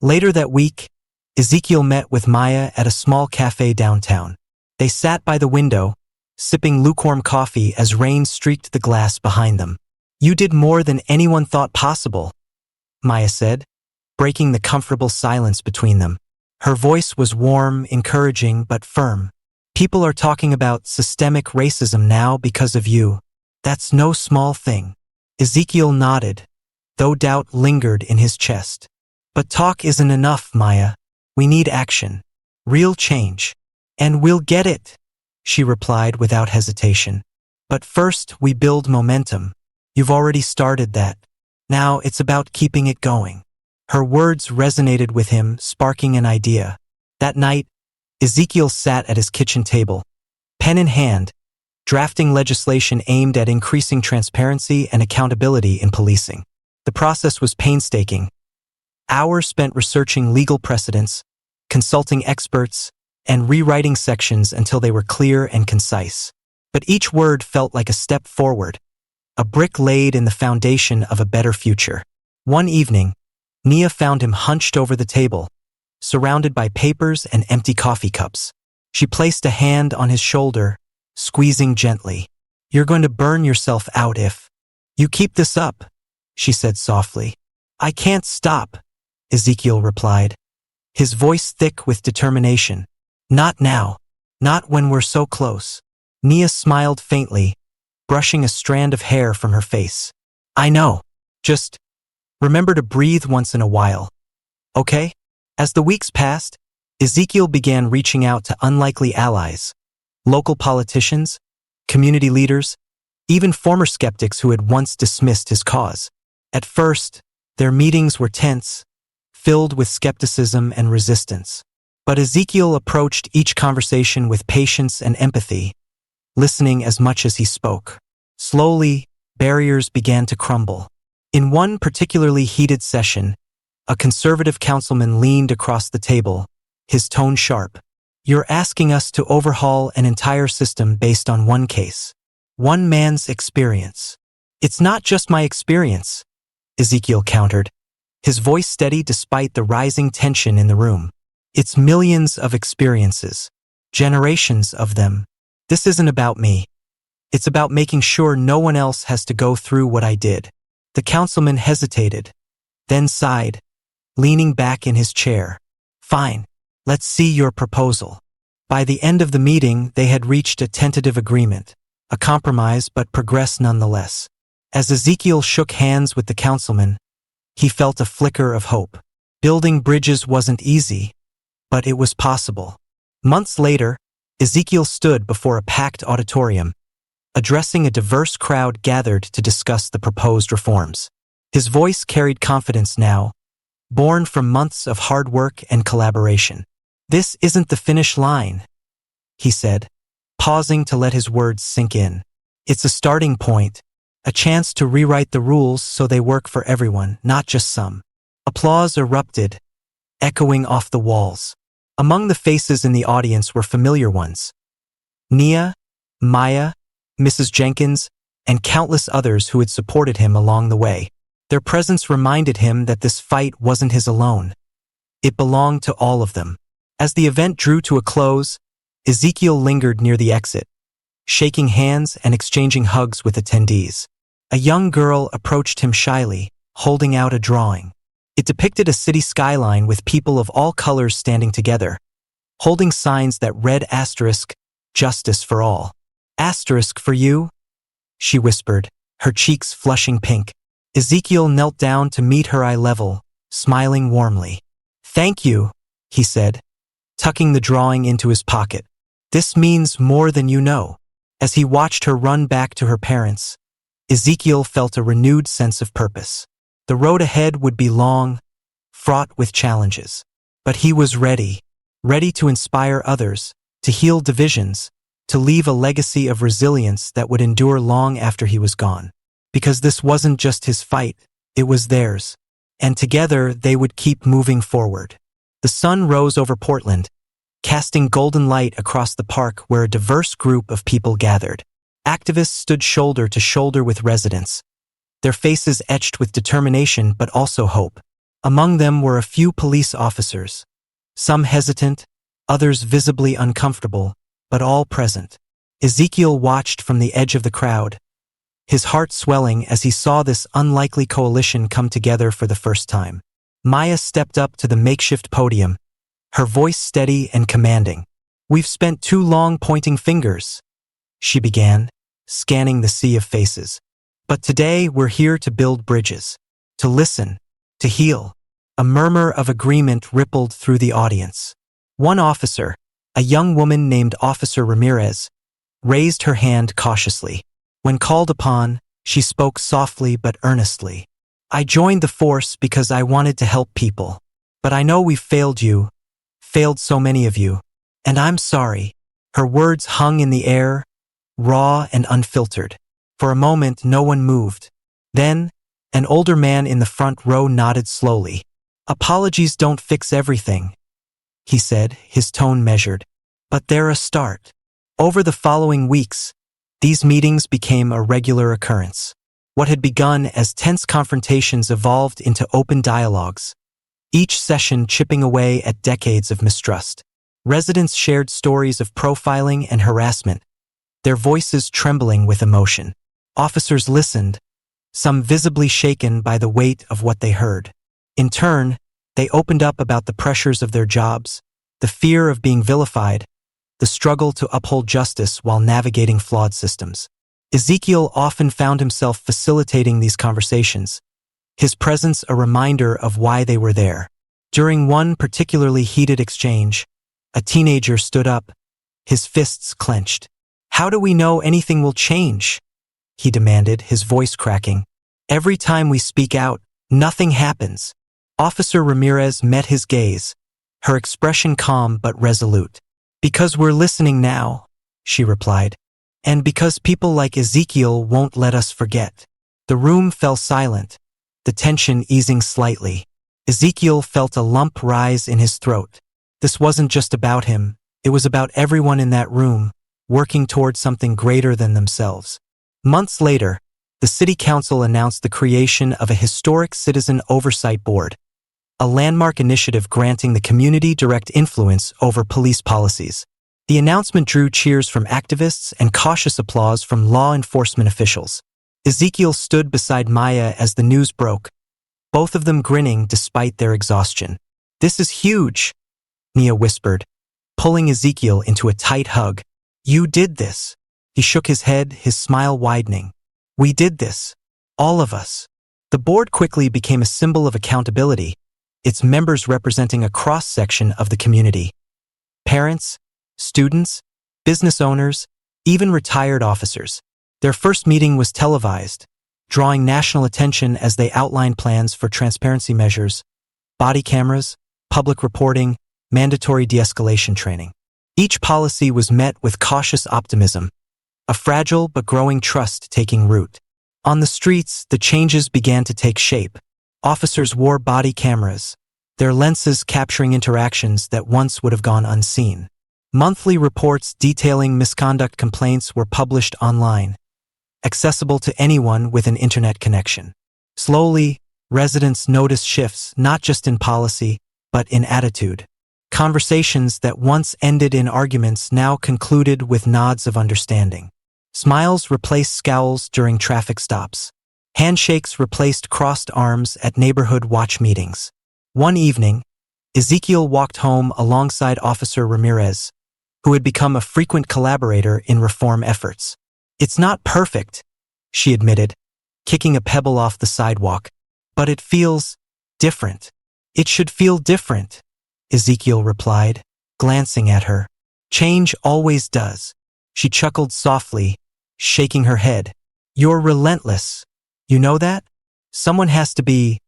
Later that week, Ezekiel met with Maya at a small cafe downtown. They sat by the window, sipping lukewarm coffee as rain streaked the glass behind them. "You did more than anyone thought possible," Maya said, breaking the comfortable silence between them. Her voice was warm, encouraging, but firm. "People are talking about systemic racism now because of you. That's no small thing." Ezekiel nodded, though doubt lingered in his chest. "But talk isn't enough, Maya. We need action. Real change. And we'll get it," she replied without hesitation. "But first, we build momentum. You've already started that. Now it's about keeping it going." Her words resonated with him, sparking an idea. That night, Ezekiel sat at his kitchen table, pen in hand, drafting legislation aimed at increasing transparency and accountability in policing. The process was painstaking. Hours spent researching legal precedents, consulting experts, and rewriting sections until they were clear and concise. But each word felt like a step forward, a brick laid in the foundation of a better future. One evening, Nia found him hunched over the table, surrounded by papers and empty coffee cups. She placed a hand on his shoulder, squeezing gently. "You're going to burn yourself out if you keep this up," she said softly. "I can't stop," Ezekiel replied, his voice thick with determination. "Not now. Not when we're so close." Nia smiled faintly, brushing a strand of hair from her face. "I know. Just remember to breathe once in a while. Okay?" As the weeks passed, Ezekiel began reaching out to unlikely allies, local politicians, community leaders, even former skeptics who had once dismissed his cause. At first, their meetings were tense, filled with skepticism and resistance. But Ezekiel approached each conversation with patience and empathy, listening as much as he spoke. Slowly, barriers began to crumble. In one particularly heated session, a conservative councilman leaned across the table, his tone sharp. "You're asking us to overhaul an entire system based on one case. One man's experience." "It's not just my experience," Ezekiel countered, his voice steady despite the rising tension in the room. "It's millions of experiences, generations of them. This isn't about me. It's about making sure no one else has to go through what I did." The councilman hesitated, then sighed, leaning back in his chair. "Fine, let's see your proposal." By the end of the meeting, they had reached a tentative agreement, a compromise but progress nonetheless. As Ezekiel shook hands with the councilman, he felt a flicker of hope. Building bridges wasn't easy, but it was possible. Months later, Ezekiel stood before a packed auditorium, addressing a diverse crowd gathered to discuss the proposed reforms. His voice carried confidence now, born from months of hard work and collaboration. "This isn't the finish line," he said, pausing to let his words sink in. "It's a starting point, a chance to rewrite the rules so they work for everyone, not just some." Applause erupted, echoing off the walls. Among the faces in the audience were familiar ones: Nia, Maya, Mrs. Jenkins, and countless others who had supported him along the way. Their presence reminded him that this fight wasn't his alone. It belonged to all of them. As the event drew to a close, Ezekiel lingered near the exit, shaking hands and exchanging hugs with attendees. A young girl approached him shyly, holding out a drawing. It depicted a city skyline with people of all colors standing together, holding signs that read asterisk, "Justice for all." "Asterisk for you?" she whispered, her cheeks flushing pink. Ezekiel knelt down to meet her eye level, smiling warmly. "Thank you," he said, tucking the drawing into his pocket. "This means more than you know." As he watched her run back to her parents, Ezekiel felt a renewed sense of purpose. The road ahead would be long, fraught with challenges. But he was ready to inspire others, to heal divisions, to leave a legacy of resilience that would endure long after he was gone. Because this wasn't just his fight, it was theirs. And together they would keep moving forward. The sun rose over Portland, casting golden light across the park where a diverse group of people gathered. Activists stood shoulder to shoulder with residents, their faces etched with determination but also hope. Among them were a few police officers, some hesitant, others visibly uncomfortable, but all present. Ezekiel watched from the edge of the crowd, his heart swelling as he saw this unlikely coalition come together for the first time. Maya stepped up to the makeshift podium, her voice steady and commanding. "We've spent too long pointing fingers," she began, scanning the sea of faces. "But today we're here to build bridges, to listen, to heal." A murmur of agreement rippled through the audience. One officer, a young woman named Officer Ramirez, raised her hand cautiously. When called upon, she spoke softly but earnestly. "I joined the force because I wanted to help people. But I know we've failed you, failed so many of you, and I'm sorry." Her words hung in the air, raw and unfiltered. For a moment, no one moved. Then, an older man in the front row nodded slowly. "Apologies don't fix everything," he said, his tone measured. "But they're a start." Over the following weeks, these meetings became a regular occurrence. What had begun as tense confrontations evolved into open dialogues, each session chipping away at decades of mistrust. Residents shared stories of profiling and harassment, their voices trembling with emotion. Officers listened, some visibly shaken by the weight of what they heard. In turn, they opened up about the pressures of their jobs, the fear of being vilified, the struggle to uphold justice while navigating flawed systems. Ezekiel often found himself facilitating these conversations, his presence a reminder of why they were there. During one particularly heated exchange, a teenager stood up, his fists clenched. "How do we know anything will change?" he demanded, his voice cracking. "Every time we speak out, nothing happens." Officer Ramirez met his gaze, her expression calm but resolute. "Because we're listening now," she replied. And because people like Ezekiel won't let us forget. The room fell silent, the tension easing slightly. Ezekiel felt a lump rise in his throat. This wasn't just about him, it was about everyone in that room, working toward something greater than themselves. Months later, the city council announced the creation of a historic citizen oversight board, a landmark initiative granting the community direct influence over police policies. The announcement drew cheers from activists and cautious applause from law enforcement officials. Ezekiel stood beside Maya as the news broke, both of them grinning despite their exhaustion. "This is huge," Nia whispered, pulling Ezekiel into a tight hug. "You did this." He shook his head, his smile widening. "We did this. All of us." The board quickly became a symbol of accountability, its members representing a cross-section of the community. Parents, students, business owners, even retired officers. Their first meeting was televised, drawing national attention as they outlined plans for transparency measures, body cameras, public reporting, mandatory de-escalation training. Each policy was met with cautious optimism, a fragile but growing trust taking root. On the streets, the changes began to take shape. Officers wore body cameras, their lenses capturing interactions that once would have gone unseen. Monthly reports detailing misconduct complaints were published online, accessible to anyone with an internet connection. Slowly, residents noticed shifts not just in policy, but in attitude. Conversations that once ended in arguments now concluded with nods of understanding. Smiles replaced scowls during traffic stops. Handshakes replaced crossed arms at neighborhood watch meetings. One evening, Ezekiel walked home alongside Officer Ramirez, who had become a frequent collaborator in reform efforts. "It's not perfect," she admitted, kicking a pebble off the sidewalk, "but it feels different." "It should feel different," Ezekiel replied, glancing at her. "Change always does." She chuckled softly, shaking her head. "You're relentless. You know that? Someone has to be."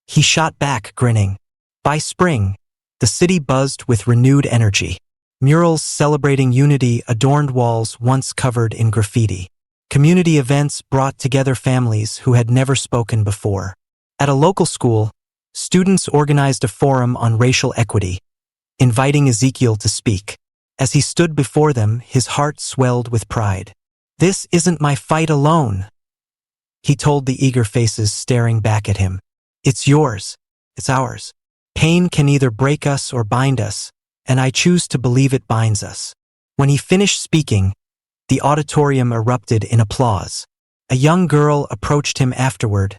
He shot back, grinning. By spring, the city buzzed with renewed energy. Murals celebrating unity adorned walls once covered in graffiti. Community events brought together families who had never spoken before. At a local school, students organized a forum on racial equity, inviting Ezekiel to speak. As he stood before them, his heart swelled with pride. "This isn't my fight alone," he told the eager faces staring back at him. "It's yours. It's ours. Pain can either break us or bind us, and I choose to believe it binds us." When he finished speaking, the auditorium erupted in applause. A young girl approached him afterward,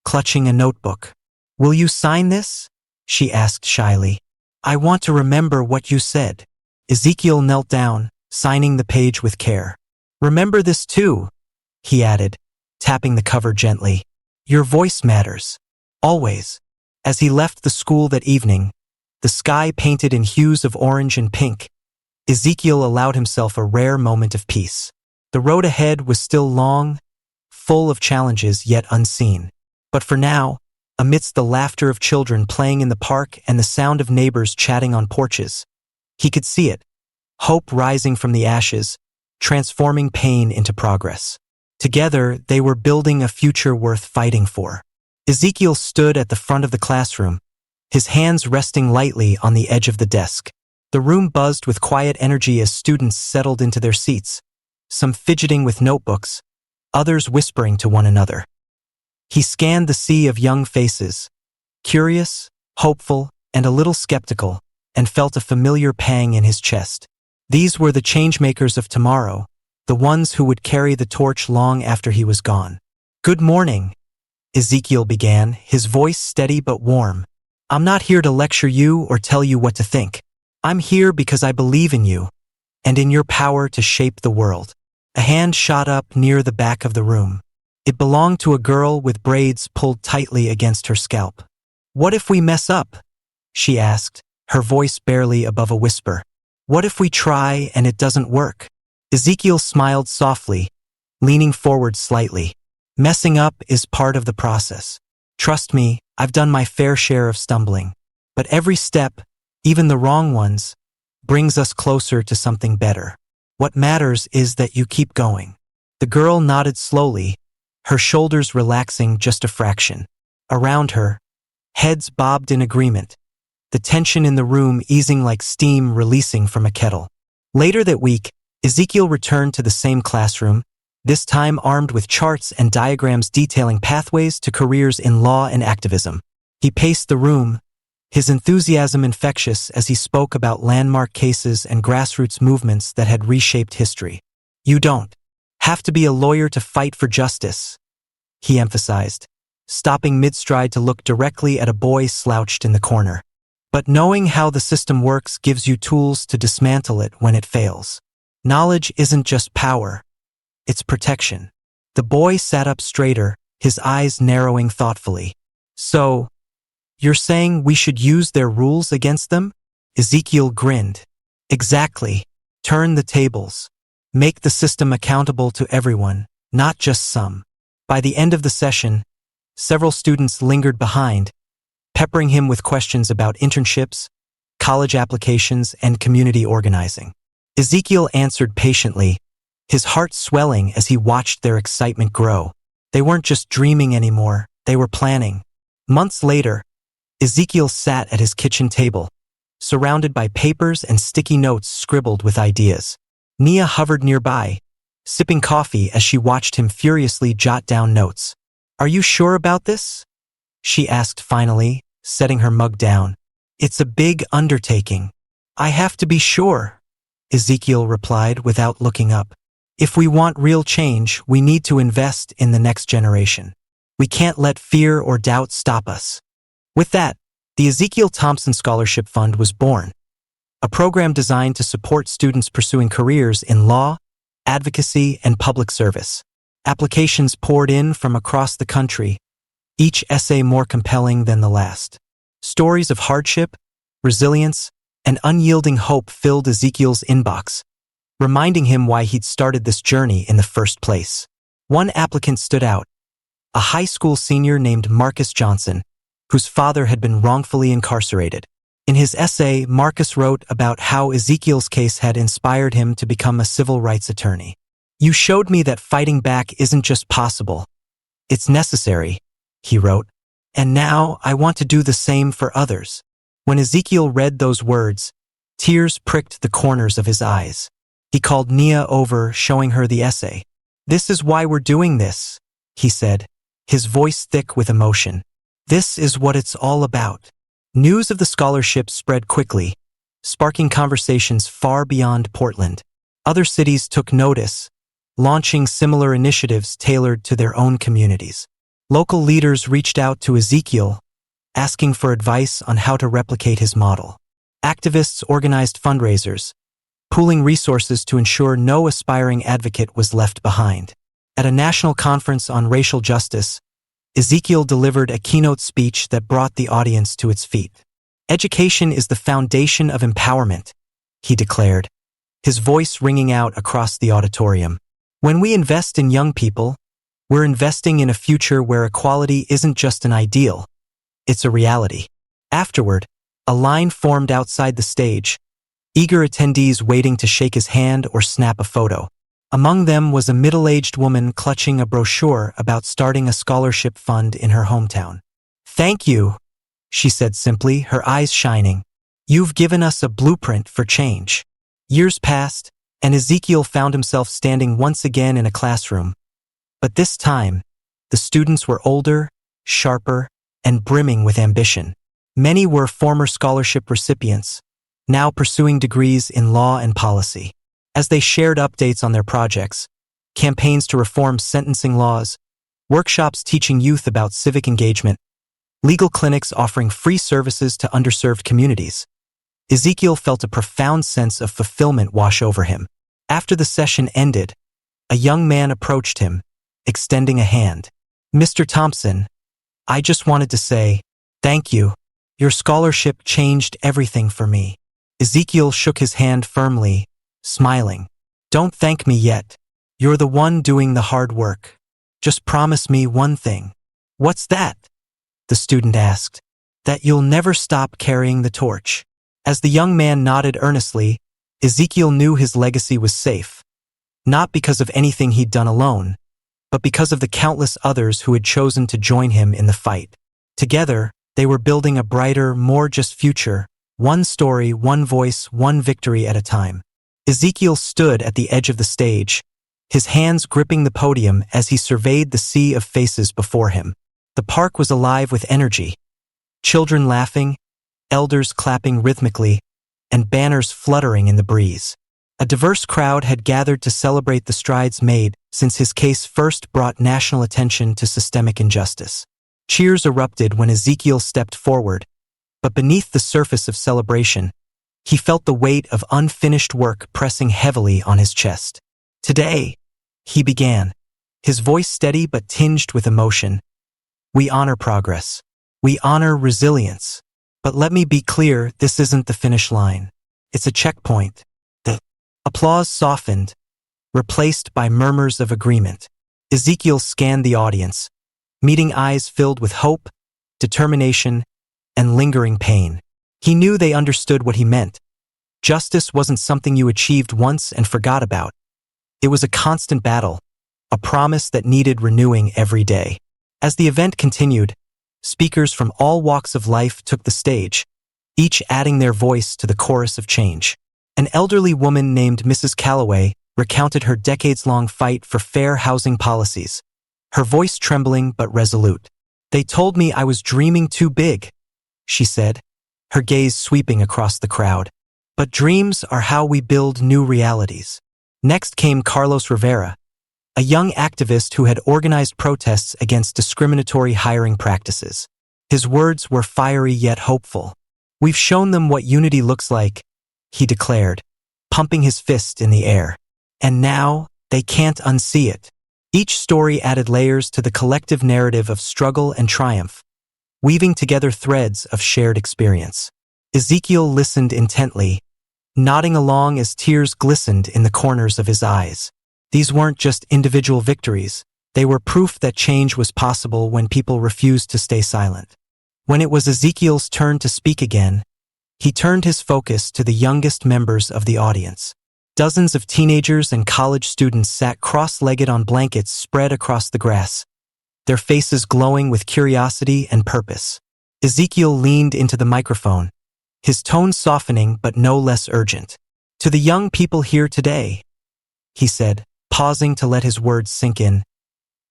clutching a notebook. "Will you sign this?" she asked shyly. "I want to remember what you said." Ezekiel knelt down, signing the page with care. "Remember this too," he added, tapping the cover gently. "Your voice matters. Always." As he left the school that evening, the sky painted in hues of orange and pink, Ezekiel allowed himself a rare moment of peace. The road ahead was still long, full of challenges yet unseen. But for now, amidst the laughter of children playing in the park and the sound of neighbors chatting on porches, he could see it, hope rising from the ashes, transforming pain into progress. Together, they were building a future worth fighting for. Ezekiel stood at the front of the classroom, his hands resting lightly on the edge of the desk. The room buzzed with quiet energy as students settled into their seats, some fidgeting with notebooks, others whispering to one another. He scanned the sea of young faces, curious, hopeful, and a little skeptical, and felt a familiar pang in his chest. These were the changemakers of tomorrow, the ones who would carry the torch long after he was gone. "Good morning," Ezekiel began, his voice steady but warm. "I'm not here to lecture you or tell you what to think. I'm here because I believe in you, and in your power to shape the world." A hand shot up near the back of the room. It belonged to a girl with braids pulled tightly against her scalp. "What if we mess up?" she asked, her voice barely above a whisper. "What if we try and it doesn't work?" Ezekiel smiled softly, leaning forward slightly. "Messing up is part of the process. Trust me, I've done my fair share of stumbling. But every step, even the wrong ones, brings us closer to something better." What matters is that you keep going. The girl nodded slowly, her shoulders relaxing just a fraction. Around her, heads bobbed in agreement, the tension in the room easing like steam releasing from a kettle. Later that week, Ezekiel returned to the same classroom, this time armed with charts and diagrams detailing pathways to careers in law and activism. He paced the room, his enthusiasm infectious as he spoke about landmark cases and grassroots movements that had reshaped history. "You don't have to be a lawyer to fight for justice," he emphasized, stopping mid-stride to look directly at a boy slouched in the corner. "But knowing how the system works gives you tools to dismantle it when it fails. Knowledge isn't just power, it's protection." The boy sat up straighter, his eyes narrowing thoughtfully. "So, you're saying we should use their rules against them?" Ezekiel grinned. "Exactly. Turn the tables. Make the system accountable to everyone, not just some." By the end of the session, several students lingered behind, peppering him with questions about internships, college applications, and community organizing. Ezekiel answered patiently, his heart swelling as he watched their excitement grow. They weren't just dreaming anymore, they were planning. Months later, Ezekiel sat at his kitchen table, surrounded by papers and sticky notes scribbled with ideas. Nia hovered nearby, sipping coffee as she watched him furiously jot down notes. "Are you sure about this?" she asked finally, setting her mug down. "It's a big undertaking." "I have to be sure," Ezekiel replied without looking up. "If we want real change, we need to invest in the next generation. We can't let fear or doubt stop us." With that, the Ezekiel Thompson Scholarship Fund was born, a program designed to support students pursuing careers in law, advocacy, and public service. Applications poured in from across the country, each essay more compelling than the last. Stories of hardship, resilience, and unyielding hope filled Ezekiel's inbox, reminding him why he'd started this journey in the first place. One applicant stood out, a high school senior named Marcus Johnson, whose father had been wrongfully incarcerated. In his essay, Marcus wrote about how Ezekiel's case had inspired him to become a civil rights attorney. "You showed me that fighting back isn't just possible, it's necessary," he wrote, "and now I want to do the same for others." When Ezekiel read those words, tears pricked the corners of his eyes. He called Nia over, showing her the essay. "This is why we're doing this," he said, his voice thick with emotion. "This is what it's all about." News of the scholarship spread quickly, sparking conversations far beyond Portland. Other cities took notice, launching similar initiatives tailored to their own communities. Local leaders reached out to Ezekiel, asking for advice on how to replicate his model. Activists organized fundraisers, pooling resources to ensure no aspiring advocate was left behind. At a national conference on racial justice, Ezekiel delivered a keynote speech that brought the audience to its feet. "Education is the foundation of empowerment," he declared, his voice ringing out across the auditorium. "When we invest in young people, we're investing in a future where equality isn't just an ideal, it's a reality." Afterward, a line formed outside the stage, eager attendees waiting to shake his hand or snap a photo. Among them was a middle-aged woman clutching a brochure about starting a scholarship fund in her hometown. "Thank you," she said simply, her eyes shining. "You've given us a blueprint for change." Years passed, and Ezekiel found himself standing once again in a classroom. But this time, the students were older, sharper, and brimming with ambition. Many were former scholarship recipients, now pursuing degrees in law and policy. As they shared updates on their projects, campaigns to reform sentencing laws, workshops teaching youth about civic engagement, legal clinics offering free services to underserved communities, Ezekiel felt a profound sense of fulfillment wash over him. After the session ended, a young man approached him, extending a hand. "Mr. Thompson, I just wanted to say, thank you. Your scholarship changed everything for me." Ezekiel shook his hand firmly, smiling. "Don't thank me yet. You're the one doing the hard work. Just promise me one thing." "What's that?" the student asked. "That you'll never stop carrying the torch." As the young man nodded earnestly, Ezekiel knew his legacy was safe, not because of anything he'd done alone, but because of the countless others who had chosen to join him in the fight. Together, they were building a brighter, more just future, one story, one voice, one victory at a time. Ezekiel stood at the edge of the stage, his hands gripping the podium as he surveyed the sea of faces before him. The park was alive with energy. Children laughing, elders clapping rhythmically, and banners fluttering in the breeze. A diverse crowd had gathered to celebrate the strides made since his case first brought national attention to systemic injustice. Cheers erupted when Ezekiel stepped forward, but beneath the surface of celebration, he felt the weight of unfinished work pressing heavily on his chest. Today, he began, his voice steady but tinged with emotion. We honor progress. We honor resilience. But let me be clear, this isn't the finish line. It's a checkpoint. The applause softened, replaced by murmurs of agreement. Ezekiel scanned the audience, meeting eyes filled with hope, determination, and lingering pain. He knew they understood what he meant. Justice wasn't something you achieved once and forgot about. It was a constant battle, a promise that needed renewing every day. As the event continued, speakers from all walks of life took the stage, each adding their voice to the chorus of change. An elderly woman named Mrs. Calloway recounted her decades-long fight for fair housing policies, her voice trembling but resolute. They told me I was dreaming too big, she said, her gaze sweeping across the crowd. But dreams are how we build new realities. Next came Carlos Rivera, a young activist who had organized protests against discriminatory hiring practices. His words were fiery yet hopeful. We've shown them what unity looks like, he declared, pumping his fist in the air. And now, they can't unsee it. Each story added layers to the collective narrative of struggle and triumph, weaving together threads of shared experience. Ezekiel listened intently, nodding along as tears glistened in the corners of his eyes. These weren't just individual victories, they were proof that change was possible when people refused to stay silent. When it was Ezekiel's turn to speak again, he turned his focus to the youngest members of the audience. Dozens of teenagers and college students sat cross-legged on blankets spread across the grass, their faces glowing with curiosity and purpose. Ezekiel leaned into the microphone, his tone softening but no less urgent. To the young people here today, he said, pausing to let his words sink in,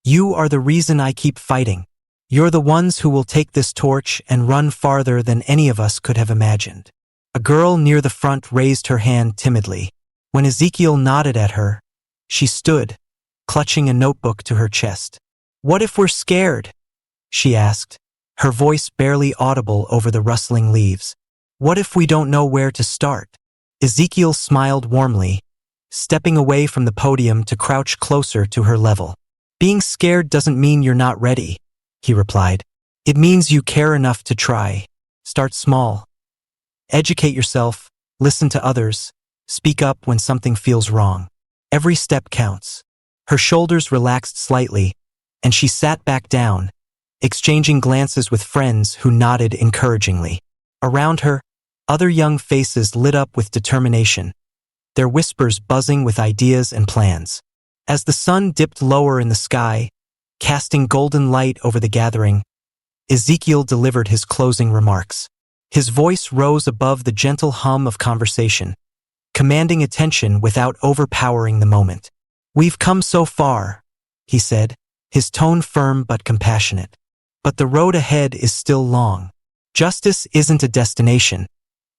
you are the reason I keep fighting. You're the ones who will take this torch and run farther than any of us could have imagined. A girl near the front raised her hand timidly. When Ezekiel nodded at her, she stood, clutching a notebook to her chest. What if we're scared? She asked, her voice barely audible over the rustling leaves. What if we don't know where to start? Ezekiel smiled warmly, stepping away from the podium to crouch closer to her level. Being scared doesn't mean you're not ready, he replied. It means you care enough to try. Start small. Educate yourself, listen to others, speak up when something feels wrong. Every step counts. Her shoulders relaxed slightly, and she sat back down, exchanging glances with friends who nodded encouragingly. Around her, other young faces lit up with determination, their whispers buzzing with ideas and plans. As the sun dipped lower in the sky, casting golden light over the gathering, Ezekiel delivered his closing remarks. His voice rose above the gentle hum of conversation, commanding attention without overpowering the moment. We've come so far, he said, his tone firm but compassionate. But the road ahead is still long. Justice isn't a destination.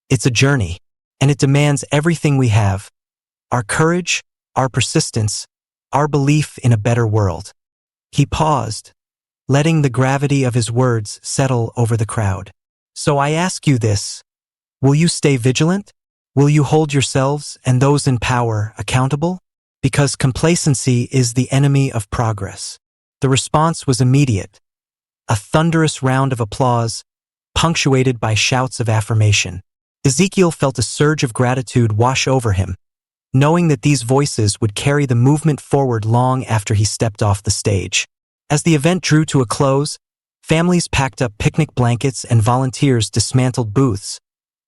It's a journey, and it demands everything we have. Our courage, our persistence, our belief in a better world. He paused, letting the gravity of his words settle over the crowd. So I ask you this, will you stay vigilant? Will you hold yourselves and those in power accountable? Because complacency is the enemy of progress. The response was immediate. A thunderous round of applause, punctuated by shouts of affirmation. Ezekiel felt a surge of gratitude wash over him, knowing that these voices would carry the movement forward long after he stepped off the stage. As the event drew to a close, families packed up picnic blankets and volunteers dismantled booths,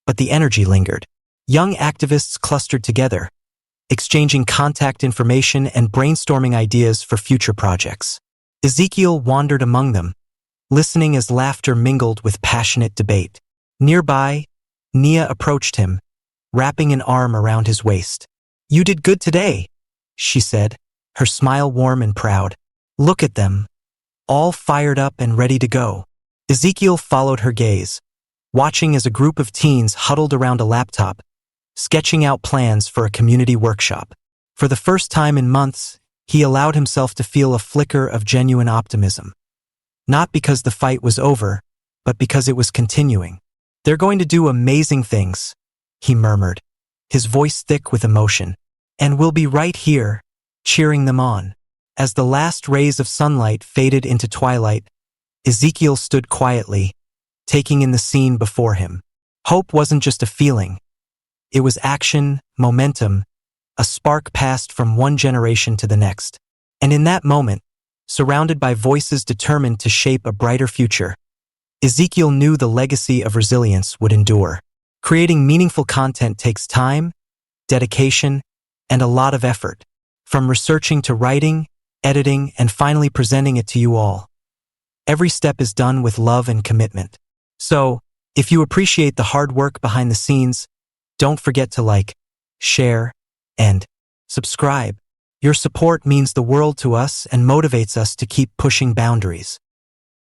but the energy lingered. Young activists clustered together, exchanging contact information and brainstorming ideas for future projects. Ezekiel wandered among them, listening as laughter mingled with passionate debate. Nearby, Nia approached him, wrapping an arm around his waist. "You did good today," she said, her smile warm and proud. "Look at them, all fired up and ready to go." Ezekiel followed her gaze, watching as a group of teens huddled around a laptop, sketching out plans for a community workshop. For the first time in months, he allowed himself to feel a flicker of genuine optimism. Not because the fight was over, but because it was continuing. "They're going to do amazing things," he murmured, his voice thick with emotion. "And we'll be right here, cheering them on." As the last rays of sunlight faded into twilight, Ezekiel stood quietly, taking in the scene before him. Hope wasn't just a feeling. It was action, momentum, a spark passed from one generation to the next. And in that moment, surrounded by voices determined to shape a brighter future, Ezekiel knew the legacy of resilience would endure. Creating meaningful content takes time, dedication, and a lot of effort. From researching to writing, editing, and finally presenting it to you all. Every step is done with love and commitment. So, if you appreciate the hard work behind the scenes, don't forget to like, share, and subscribe. Your support means the world to us and motivates us to keep pushing boundaries.